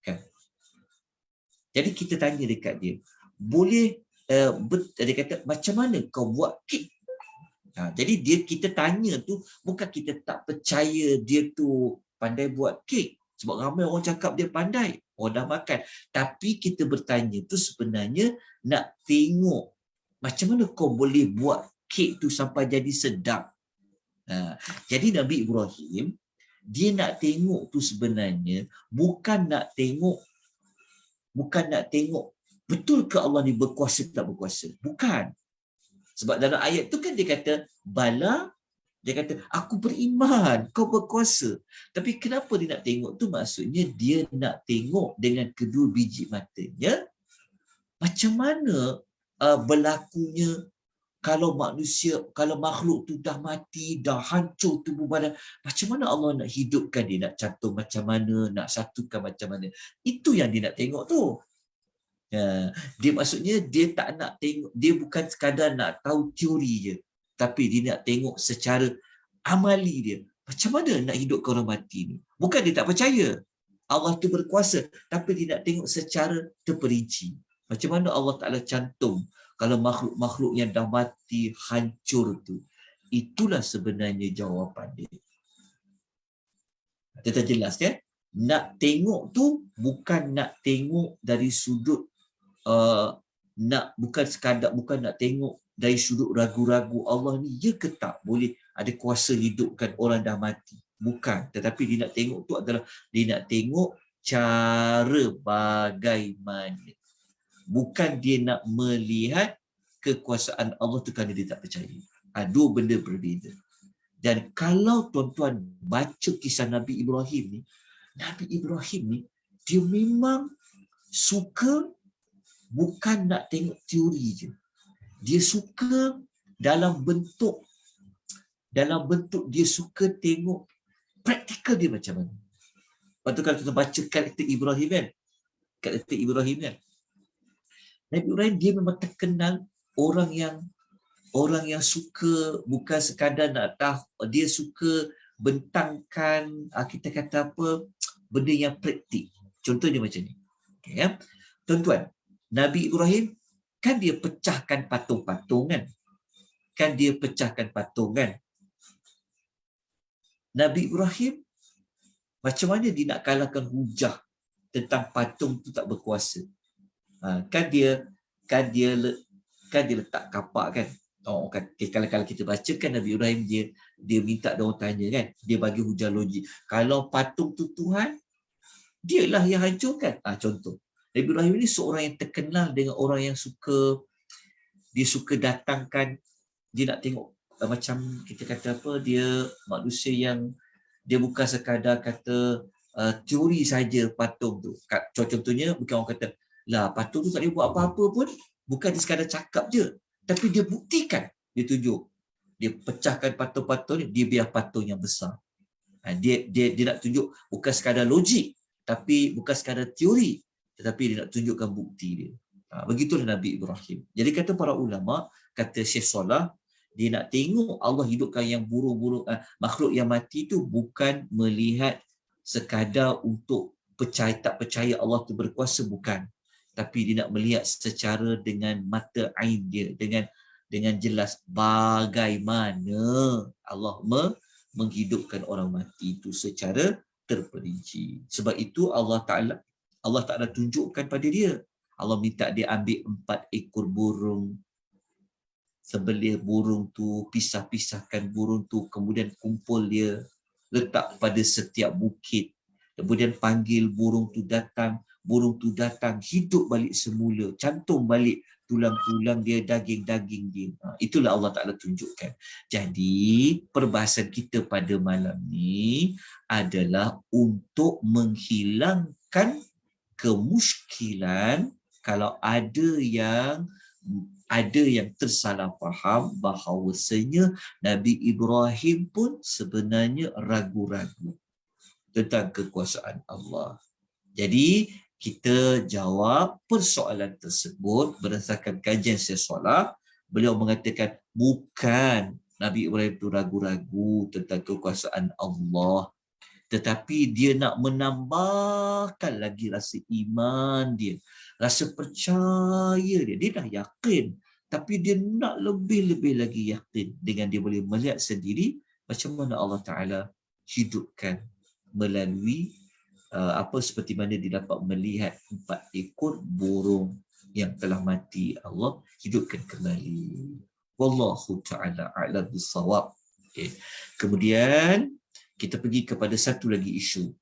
Kan? Jadi kita tanya dekat dia, boleh dia kata macam mana kau buat kek? Jadi kita tanya tu bukan kita tak percaya dia tu pandai buat kek. Sebab ramai orang cakap dia pandai, orang dah makan. Tapi kita bertanya tu sebenarnya nak tengok macam mana kau boleh buat kek tu sampai jadi sedap. Jadi Nabi Ibrahim, dia nak tengok tu sebenarnya bukan nak tengok betul ke Allah ni berkuasa tak berkuasa. Bukan. Sebab dalam ayat tu kan dia kata, bala, dia kata, aku beriman, kau berkuasa. Tapi kenapa dia nak tengok tu? Maksudnya dia nak tengok dengan kedua biji matanya, macam mana berlakunya kalau makhluk tu dah mati, dah hancur tubuh badan, macam mana Allah nak hidupkan dia, nak cantum macam mana, nak satukan macam mana. Itu yang dia nak tengok tu. Dia maksudnya dia tak nak tengok, dia bukan sekadar nak tahu teori je, tapi dia nak tengok secara amali dia. Macam mana nak hidupkan orang mati ni? Bukan dia tak percaya Allah tu berkuasa, tapi dia nak tengok secara terperinci. Macam mana Allah Ta'ala cantum kalau makhluk-makhluk yang dah mati, hancur tu. Itulah sebenarnya jawapan dia. Kita jelas kan? Nak tengok tu bukan nak tengok dari sudut bukan nak tengok dari sudut ragu-ragu Allah ni ya ke tak boleh ada kuasa hidupkan orang dah mati. Bukan. Tetapi dia nak tengok tu adalah dia nak tengok cara bagaimana. Bukan dia nak melihat kekuasaan Allah tu kerana dia tak percaya. Dua benda berbeza. Dan kalau tuan-tuan baca kisah Nabi Ibrahim ni dia memang suka bukan nak tengok teori je. Dia suka dalam bentuk dia suka tengok praktikal dia macam mana. Lepas tu kalau kita baca karakter Ibrahim kan, Nabi Ibrahim dia memang terkenal orang yang suka bukan sekadar nak tahu, dia suka bentangkan kita kata apa, benda yang praktik. Contohnya macam ni. Okay, ya? Tuan-tuan, Nabi Ibrahim kan dia pecahkan patung-patung kan? Nabi Ibrahim macam mana dia nak kalahkan hujah tentang patung tu tak berkuasa? Kan dia letak kapak kan? Oh, kalau kita baca kan Nabi Ibrahim dia minta dia orang tanya kan, dia bagi hujah logik. Kalau patung tu Tuhan, dialah yang hancurkan. Contoh. Nabi Ibrahim ni seorang yang terkenal dengan orang yang dia suka datangkan, dia nak tengok macam kita kata apa, dia manusia yang dia bukan sekadar kata teori saja patung tu. Contohnya bukan orang kata lah patung tu tak boleh buat apa-apa pun, bukan dia sekadar cakap je, tapi dia buktikan, dia tunjuk, dia pecahkan patung-patung ni, dia biar patung yang besar. Dia nak tunjuk bukan sekadar logik, tapi bukan sekadar teori, tetapi dia nak tunjukkan bukti dia. Begitulah Nabi Ibrahim. Jadi kata para ulama, kata Syekh Salah, dia nak tengok Allah hidupkan yang burung-burung, makhluk yang mati tu bukan melihat sekadar untuk tak percaya Allah tu berkuasa, bukan. Tapi dia nak melihat secara dengan mata ain dia, dengan jelas bagaimana Allah menghidupkan orang mati itu secara terperinci. Sebab itu Allah Ta'ala tunjukkan pada dia. Allah minta dia ambil 4 ekor burung, sembelih burung tu, pisah-pisahkan burung tu, kemudian kumpul dia, letak pada setiap bukit, kemudian panggil burung tu datang, hidup balik semula, cantum balik tulang-tulang dia, daging-daging dia. Itulah Allah Ta'ala tunjukkan. Jadi perbahasan kita pada malam ni adalah untuk menghilangkan kemuskilan kalau ada yang tersalah faham bahawasanya Nabi Ibrahim pun sebenarnya ragu-ragu tentang kekuasaan Allah. Jadi kita jawab persoalan tersebut berdasarkan kajian Syekh Salah. Beliau mengatakan bukan Nabi Ibrahim itu ragu-ragu tentang kekuasaan Allah, tetapi dia nak menambahkan lagi rasa iman dia, rasa percaya dia. Dia dah yakin, tapi dia nak lebih-lebih lagi yakin dengan dia boleh melihat sendiri macam mana Allah Ta'ala hidupkan melalui seperti mana dia dapat melihat 4 ekor burung yang telah mati, Allah hidupkan kembali. Wallahu ta'ala a'lam bissawab. Okay. Kemudian kita pergi kepada satu lagi isu.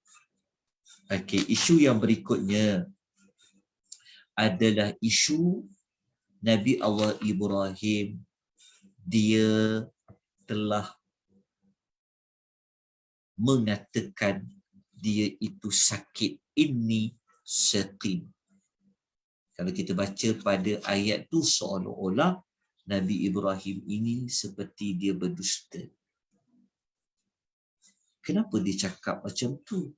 Isu yang berikutnya adalah isu Nabi Allah Ibrahim. Dia telah mengatakan dia itu sakit. Inni saqim. Kalau kita baca pada ayat tu, seolah-olah Nabi Ibrahim ini seperti dia berdusta. Kenapa dia cakap macam tu?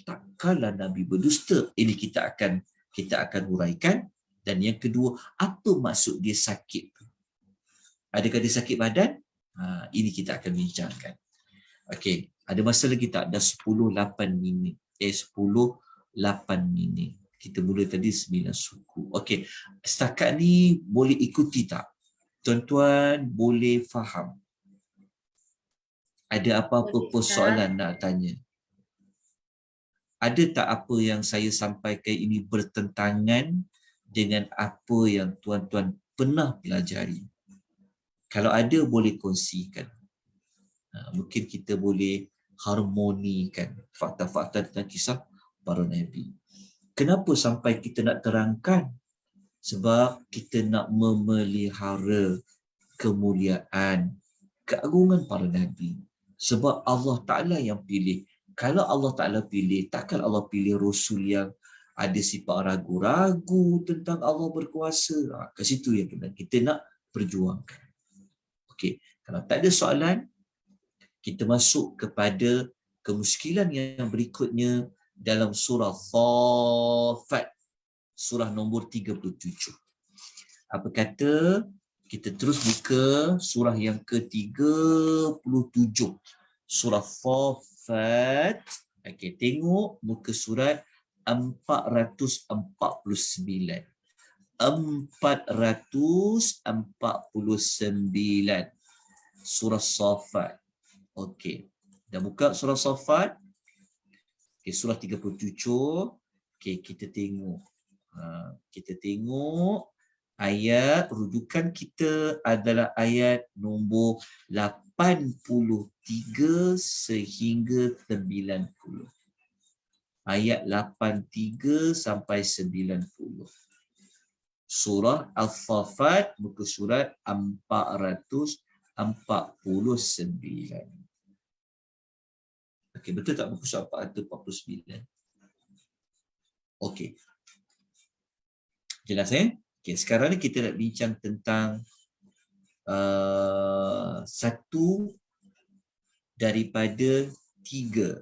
Takkanlah Nabi berdusta. Ini kita akan huraikan. Dan yang kedua, apa maksud dia sakit? Adakah dia sakit badan? Ini kita akan bincangkan. Okey, ada masa lagi tak? Dah 10:08 minit. 10:08 minit. Kita mula tadi 9 suku. Okey, setakat ni boleh ikuti tak? Tuan-tuan boleh faham? Ada apa-apa persoalan nak tanya? Ada tak apa yang saya sampaikan ini bertentangan dengan apa yang tuan-tuan pernah pelajari? Kalau ada, boleh kongsikan. Mungkin kita boleh harmonikan fakta-fakta tentang kisah para Nabi. Kenapa sampai kita nak terangkan? Sebab kita nak memelihara kemuliaan, keagungan para Nabi. Sebab Allah Ta'ala yang pilih. Kalau Allah Ta'ala pilih, takkan Allah pilih Rasul yang ada sifat ragu-ragu tentang Allah berkuasa. Ke situ yang kita nak perjuangkan. Okey, kalau tak ada soalan, kita masuk kepada kemuskilan yang berikutnya dalam surah Saffat, surah nombor 37. Apa kata? Kita terus buka surah yang ke-37. Surah Saffat. Okey, tengok muka surat 449. 449. Surah Saffat. Okey. Dah buka surah Saffat? Okey, surah 37. Okey, kita tengok. Kita tengok Ayat rujukan kita adalah ayat nombor 83 sehingga 90. Ayat 83 sampai 90. Surah Al-Saffat, muka surat 449. Okey, betul tak muka surat 449? Okey. Jelas Okey, sekarang ni kita nak bincang tentang satu daripada tiga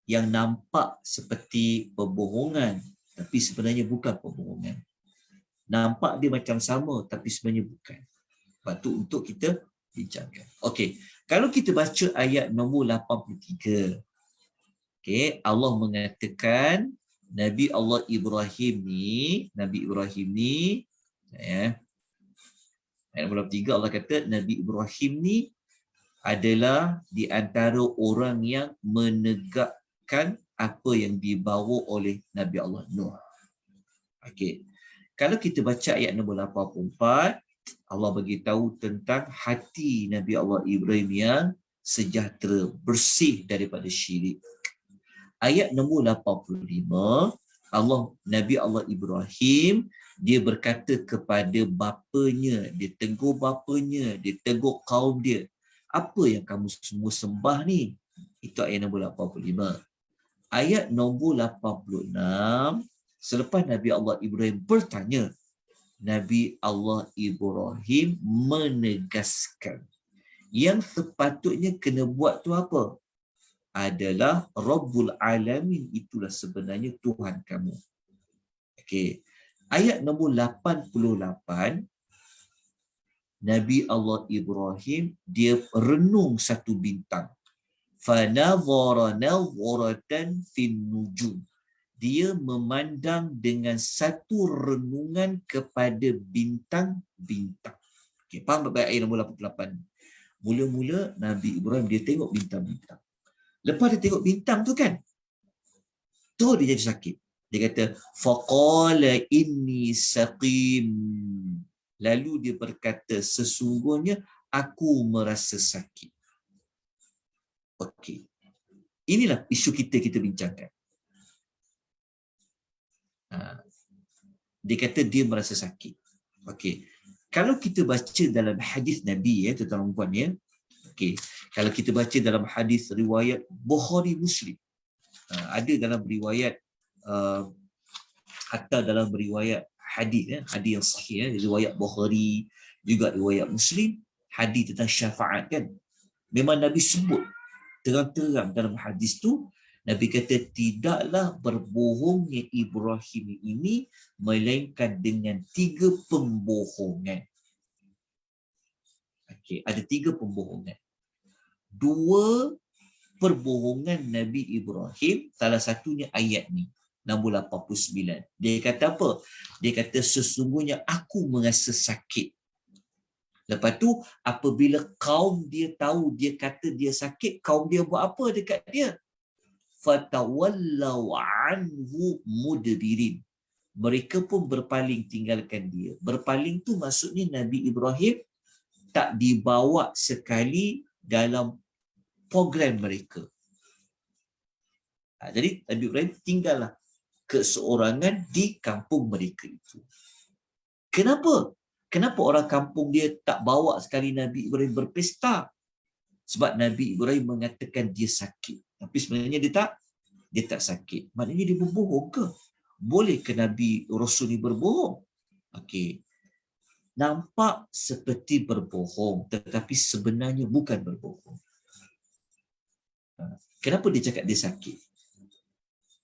yang nampak seperti pembohongan tapi sebenarnya bukan pembohongan. Nampak dia macam sama tapi sebenarnya bukan. Patut untuk kita bincangkan. Okey, kalau kita baca ayat nombor 83. Okey, Allah mengatakan Nabi Allah Ibrahim ni ya. Ayat nombor 83 Allah kata Nabi Ibrahim ni adalah di antara orang yang menegakkan apa yang dibawa oleh Nabi Allah Nuh. Okey. Kalau kita baca ayat nombor 84, Allah beritahu tentang hati Nabi Allah Ibrahim yang sejahtera, bersih daripada syirik. Ayat nombor 85, Nabi Allah Ibrahim, dia berkata kepada bapanya, dia tegur bapanya, dia tegur kaum dia, apa yang kamu semua sembah ni? Itu ayat nombor 85. Ayat nombor 86, selepas Nabi Allah Ibrahim bertanya, Nabi Allah Ibrahim menegaskan yang sepatutnya kena buat tu apa? Adalah Rabbul Alamin, itulah sebenarnya Tuhan kamu. Okey. Ayat nombor 88, Nabi Allah Ibrahim dia renung satu bintang. Fanadhara nadharatan fin nujum. Dia memandang dengan satu renungan kepada bintang-bintang. Okey, faham baik ayat nombor 88. Mula-mula Nabi Ibrahim dia tengok bintang-bintang. Lepas dia tengok bintang tu kan, tu dia jadi sakit. Dia kata, faqala inni saqim. Lalu dia berkata, sesungguhnya aku merasa sakit. Okey. Inilah isu kita bincangkan. Dia kata dia merasa sakit. Okey. Kalau kita baca dalam hadis Nabi tuan-tuan dan puan ya. Okey. Kalau kita baca dalam hadis riwayat Bukhari Muslim. Ada dalam riwayat hatta dalam riwayat hadis hadis yang sahih riwayat Bukhari juga riwayat Muslim, hadis tentang syafaat kan. Memang Nabi sebut terang-terang dalam hadis tu, Nabi kata tidaklah berbohongnya Ibrahim ini melainkan dengan 3 pembohongan. Okey, ada 3 pembohongan. 2 perbohongan Nabi Ibrahim, salah satunya ayat ni, nombor 89. Dia kata apa? Dia kata sesungguhnya aku merasa sakit. Lepas tu apabila kaum dia tahu dia kata dia sakit, kaum dia buat apa dekat dia? Fatawallaw anhu mudbirin. Mereka pun berpaling tinggalkan dia. Berpaling tu maksudnya Nabi Ibrahim tak dibawa sekali dalam program mereka. Jadi Nabi Ibrahim tinggallah keseorangan di kampung mereka itu. Kenapa? Kenapa orang kampung dia tak bawa sekali Nabi Ibrahim berpesta? Sebab Nabi Ibrahim mengatakan dia sakit. Tapi sebenarnya dia tak sakit. Maknanya dia berbohong ke? Boleh ke Nabi Rasul ni berbohong? Okey. Nampak seperti berbohong tetapi sebenarnya bukan berbohong. Kenapa dia cakap dia sakit?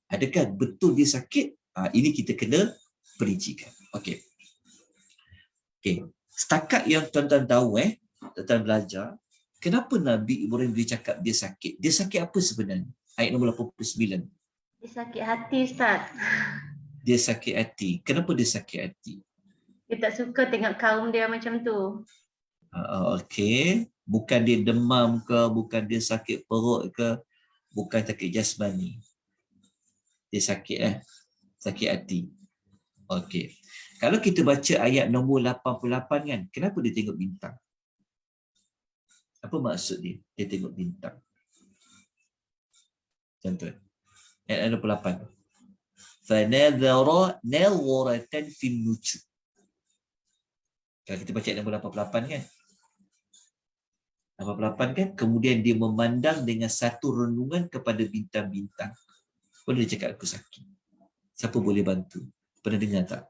Adakah betul dia sakit? Ini kita kena perincikan. Okey. Okey. Setakat yang tuan-tuan tahu tuan-tuan belajar, kenapa Nabi Ibrahim dia cakap dia sakit? Dia sakit apa sebenarnya? Ayat nombor 89.
Dia sakit hati, Ustaz.
Dia sakit hati. Kenapa dia sakit hati?
Dia tak suka tengok kaum dia macam tu.
Okey. Bukan dia demam ke, bukan dia sakit perut ke, bukan sakit jasmani. Dia sakit sakit hati. Okey. Kalau kita baca ayat nombor 88 kan, kenapa dia tengok bintang? Apa maksud dia? Dia tengok bintang. Contoh. Ayat 88. Fanadhara nadharatan fin nujum. Kalau kita baca ayat nombor 88 kan. 88 kan, kemudian dia memandang dengan satu renungan kepada bintang-bintang. Boleh dia cakap aku sakit. Siapa boleh bantu? Pernah dengar tak?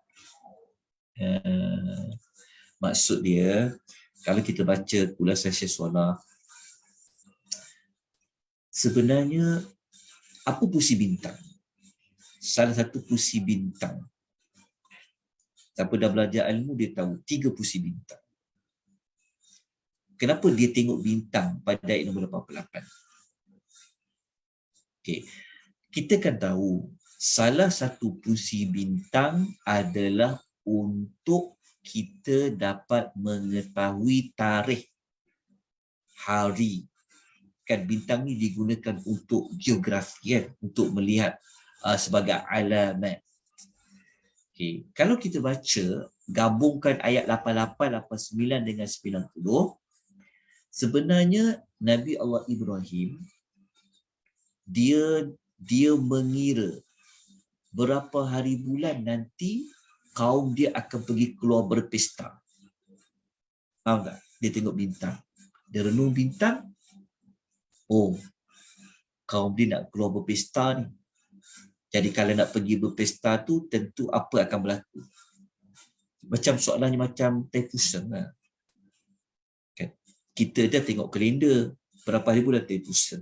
Maksud dia, kalau kita baca ulasan Syekh Suala, sebenarnya apa fungsi bintang? Salah satu fungsi bintang. Siapa dah belajar ilmu, dia tahu 3 fungsi bintang. Kenapa dia tengok bintang pada ayat nombor 88? Okay. Kita kan tahu salah satu fungsi bintang adalah untuk kita dapat mengetahui tarikh hari. Kan bintang ni digunakan untuk geografi kan, untuk melihat sebagai alamat. Okay. Kalau kita baca, gabungkan ayat 88, 89 dengan 90, sebenarnya Nabi Allah Ibrahim dia mengira berapa hari bulan nanti kaum dia akan pergi keluar berpesta. Faham tak? Dia tengok bintang. Dia renung bintang. Oh, kaum dia nak keluar berpesta ni. Jadi kalau nak pergi berpesta tu, tentu apa akan berlaku? Macam soalannya macam Taifusan lah. Kan? Kita dah tengok kalender. Berapa hari bulan Taifusan.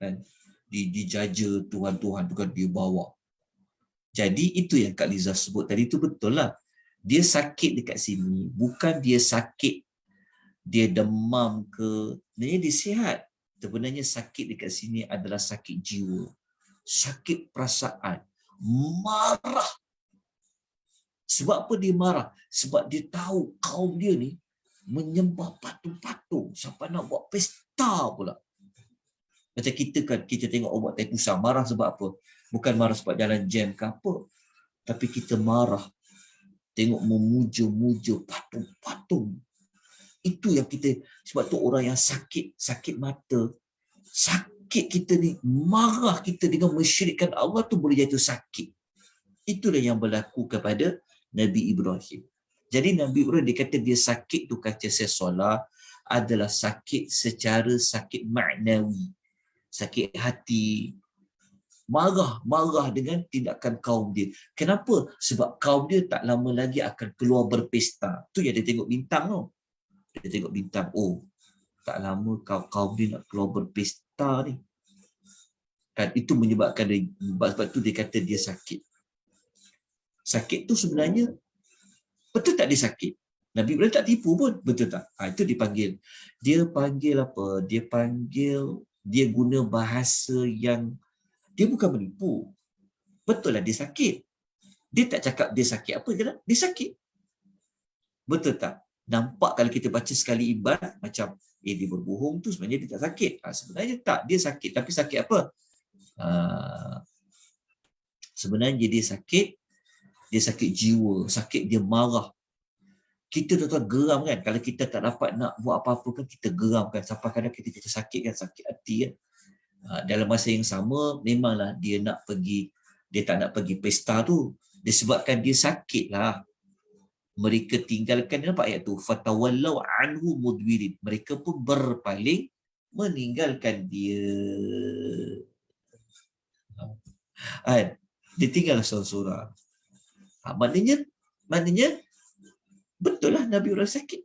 Kan? Dijaja Tuhan-Tuhan tu kan dia bawa. Jadi itu yang Kak Liza sebut tadi tu betul lah. Dia sakit dekat sini. Bukan dia sakit, dia demam ke. Sebenarnya dia sihat. Sebenarnya sakit dekat sini adalah sakit jiwa. Sakit perasaan. Marah. Sebab apa dia marah? Sebab dia tahu kaum dia ni menyembah patung-patung. Sampai nak buat pesta pula. Macam kita kan, kita tengok orang buat Taipusan, marah sebab apa? Bukan marah sebab jalan jam ke apa. Tapi kita marah. Tengok memuja-muja patung-patung. Itu yang kita, sebab tu orang yang sakit, sakit mata, sakit kita ni, marah kita dengan mensyirikkan Allah tu boleh jatuh sakit. Itulah yang berlaku kepada Nabi Ibrahim. Jadi Nabi Ibrahim dia kata dia sakit tu, kata Syekh Salah, adalah sakit secara sakit maknawi. Sakit hati, marah dengan tindakan kaum dia. Kenapa? Sebab kaum dia tak lama lagi akan keluar berpesta. Tu yang dia tengok bintang tu. Dia tengok bintang, oh, tak lama kaum dia nak keluar berpesta ni. Kan itu menyebabkan dia, sebab tu dia kata dia sakit. Sakit tu sebenarnya betul tak dia sakit? Nabi Ibrahim tak tipu pun, betul tak? Itu dipanggil. Dia panggil apa? Dia guna bahasa yang dia bukan menipu. Betul lah dia sakit. Dia tak cakap dia sakit apa je lah. Dia sakit. Betul tak? Nampak kalau kita baca sekali ibarat macam dia berbohong tu sebenarnya dia tak sakit. Sebenarnya tak. Dia sakit. Tapi sakit apa? Sebenarnya dia sakit. Dia sakit jiwa. Sakit dia marah. Kita tuan-tuan geram kan. Kalau kita tak dapat nak buat apa-apa kan, kita geram kan. Sampai kadang kita sakit kan. Sakit hati kan. Dalam masa yang sama, memanglah dia nak pergi, dia tak nak pergi pesta tu. Disebabkan dia sakit lah. Mereka tinggalkan, nampak ayat tu, fatawallau anhu mudbirin. Mereka pun berpaling, meninggalkan dia. Dia tinggal seorang-seorang. Maknanya betul lah Nabi Ibrahim sakit.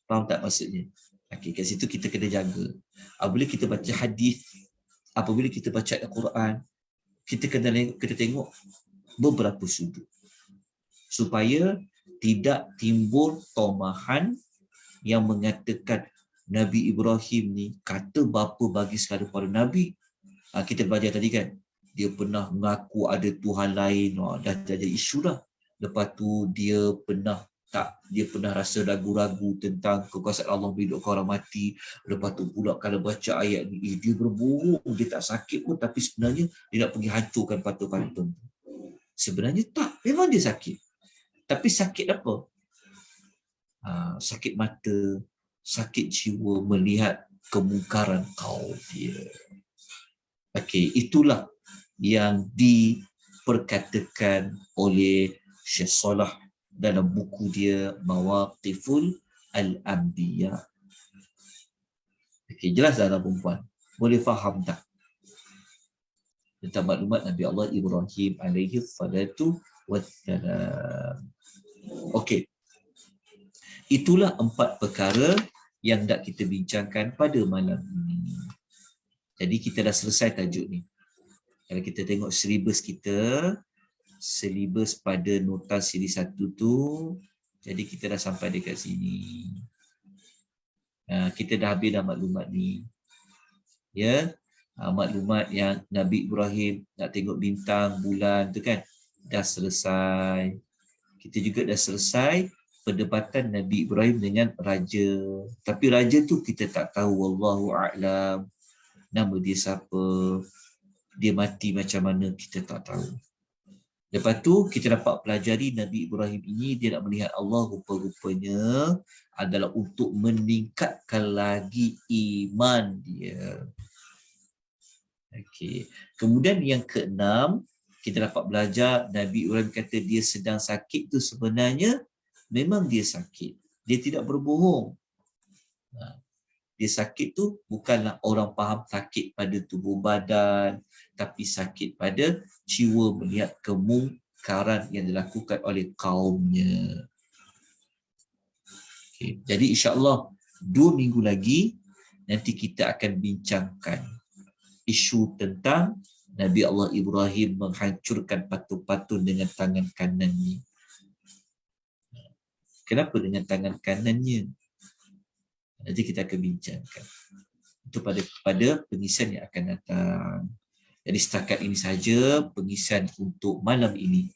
Faham tak maksudnya? Okay, kat situ kita kena jaga. Apabila kita baca hadis, apabila kita baca Al-Quran, kita kena tengok beberapa sudut supaya tidak timbul tomahan yang mengatakan Nabi Ibrahim ni kata bapa bagi sekali pada Nabi. Kita belajar tadi kan, dia pernah mengaku ada Tuhan lain. Dah jadi isu dah. Lepas tu dia pernah Tak, dia pernah rasa ragu-ragu tentang kekuasaan Allah bila orang mati. Lepas tu pula kalau baca ayat ni, dia berbohong, dia tak sakit pun, tapi sebenarnya dia nak pergi hancurkan patung-patung. Sebenarnya tak, memang dia sakit. Tapi sakit apa? Sakit mata, sakit jiwa melihat kemungkaran kaum dia. Okey, itulah yang diperkatakan oleh Syekh Salah dalam buku dia Mawaqiful Al-Anbiya. Okey, jelas tak perempuan? Boleh faham tak? Tentang maklumat Nabi Allah Ibrahim alaihi salatu wassalam. Okey. Itulah 4 perkara yang nak kita bincangkan pada malam ini. Jadi kita dah selesai tajuk ni. Kalau kita tengok silibus kita, silibus pada nota siri 1 tu, jadi kita dah sampai dekat sini. Kita dah habis dah maklumat ni. Ya, maklumat yang Nabi Ibrahim nak tengok bintang, bulan tu kan, dah selesai. Kita juga dah selesai perdebatan Nabi Ibrahim dengan raja. Tapi raja tu kita tak tahu, wallahu a'lam. Nama dia siapa, dia mati macam mana, kita tak tahu. Lepas tu kita dapat pelajari Nabi Ibrahim ini dia nak melihat Allah rupa-rupanya adalah untuk meningkatkan lagi iman dia. Okey. Kemudian yang keenam, kita dapat belajar Nabi Ibrahim kata dia sedang sakit tu sebenarnya memang dia sakit. Dia tidak berbohong. Dia sakit tu bukanlah orang faham sakit pada tubuh badan, tapi sakit pada jiwa melihat kemungkaran yang dilakukan oleh kaumnya. Okay. Jadi insya-Allah 2 minggu lagi nanti kita akan bincangkan isu tentang Nabi Allah Ibrahim menghancurkan patung-patung dengan tangan kanannya. Kenapa dengan tangan kanannya? Nanti kita akan bincangkan. Itu pada pengisian yang akan datang. Jadi setakat ini saja pengisian untuk malam ini.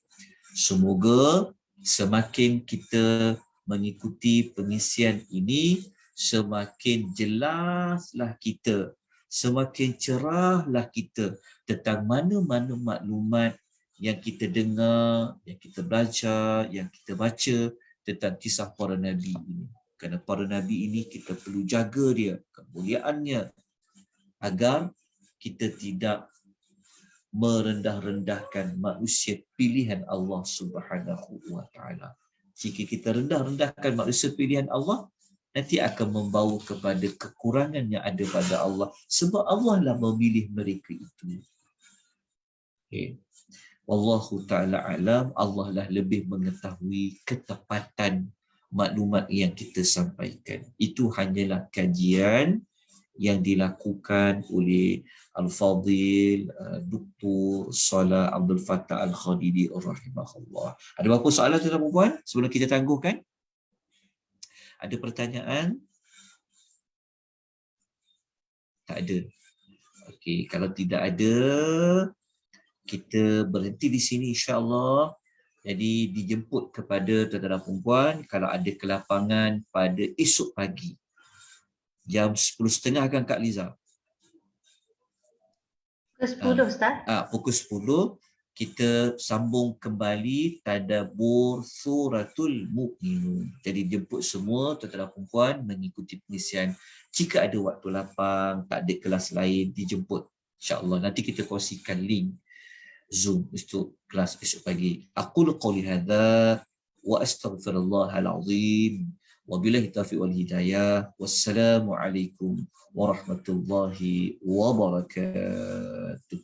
Semoga semakin kita mengikuti pengisian ini, semakin jelaslah kita, semakin cerahlah kita tentang mana-mana maklumat yang kita dengar, yang kita belajar, yang kita baca tentang kisah para Nabi ini. Kerana para Nabi ini kita perlu jaga dia, kemuliaannya, agar kita tidak merendah-rendahkan manusia pilihan Allah Subhanahu wa taala. Jika kita rendah-rendahkan manusia pilihan Allah, nanti akan membawa kepada kekurangan yang ada pada Allah, sebab Allah lah memilih mereka itu. Okay. Wallahu ta'ala alam, Allah lah lebih mengetahui ketepatan maklumat yang kita sampaikan. Itu hanyalah kajian yang dilakukan oleh Al-Fadhil Dr. Salah Abdul Fattah Al-Khadidi rahimahullah. Ada berapa soalan tuan-tuan puan sebelum kita tangguhkan? Ada pertanyaan? Tak ada. Okey, kalau tidak ada, kita berhenti di sini insya-Allah. Jadi dijemput kepada tuan-tuan dan puan kalau ada kelapangan pada esok pagi. Jam 10.30 kan Kak Liza?
Pukul 10 Ustaz.
Pukul 10 kita sambung kembali tadabbur suratul Mukminun. Jadi jemput semua tuan-tuan dan puan mengikuti pengisian. Jika ada waktu lapang, tak ada kelas lain, dijemput insya-Allah. Nanti kita kongsikan link Zoom untuk kelas esok pagi. Aqulu qouli hadza wa astaghfirullahal azim wa billahi taufiq wal hidayah. Wassalamu alaikum warahmatullahi wabarakatuh.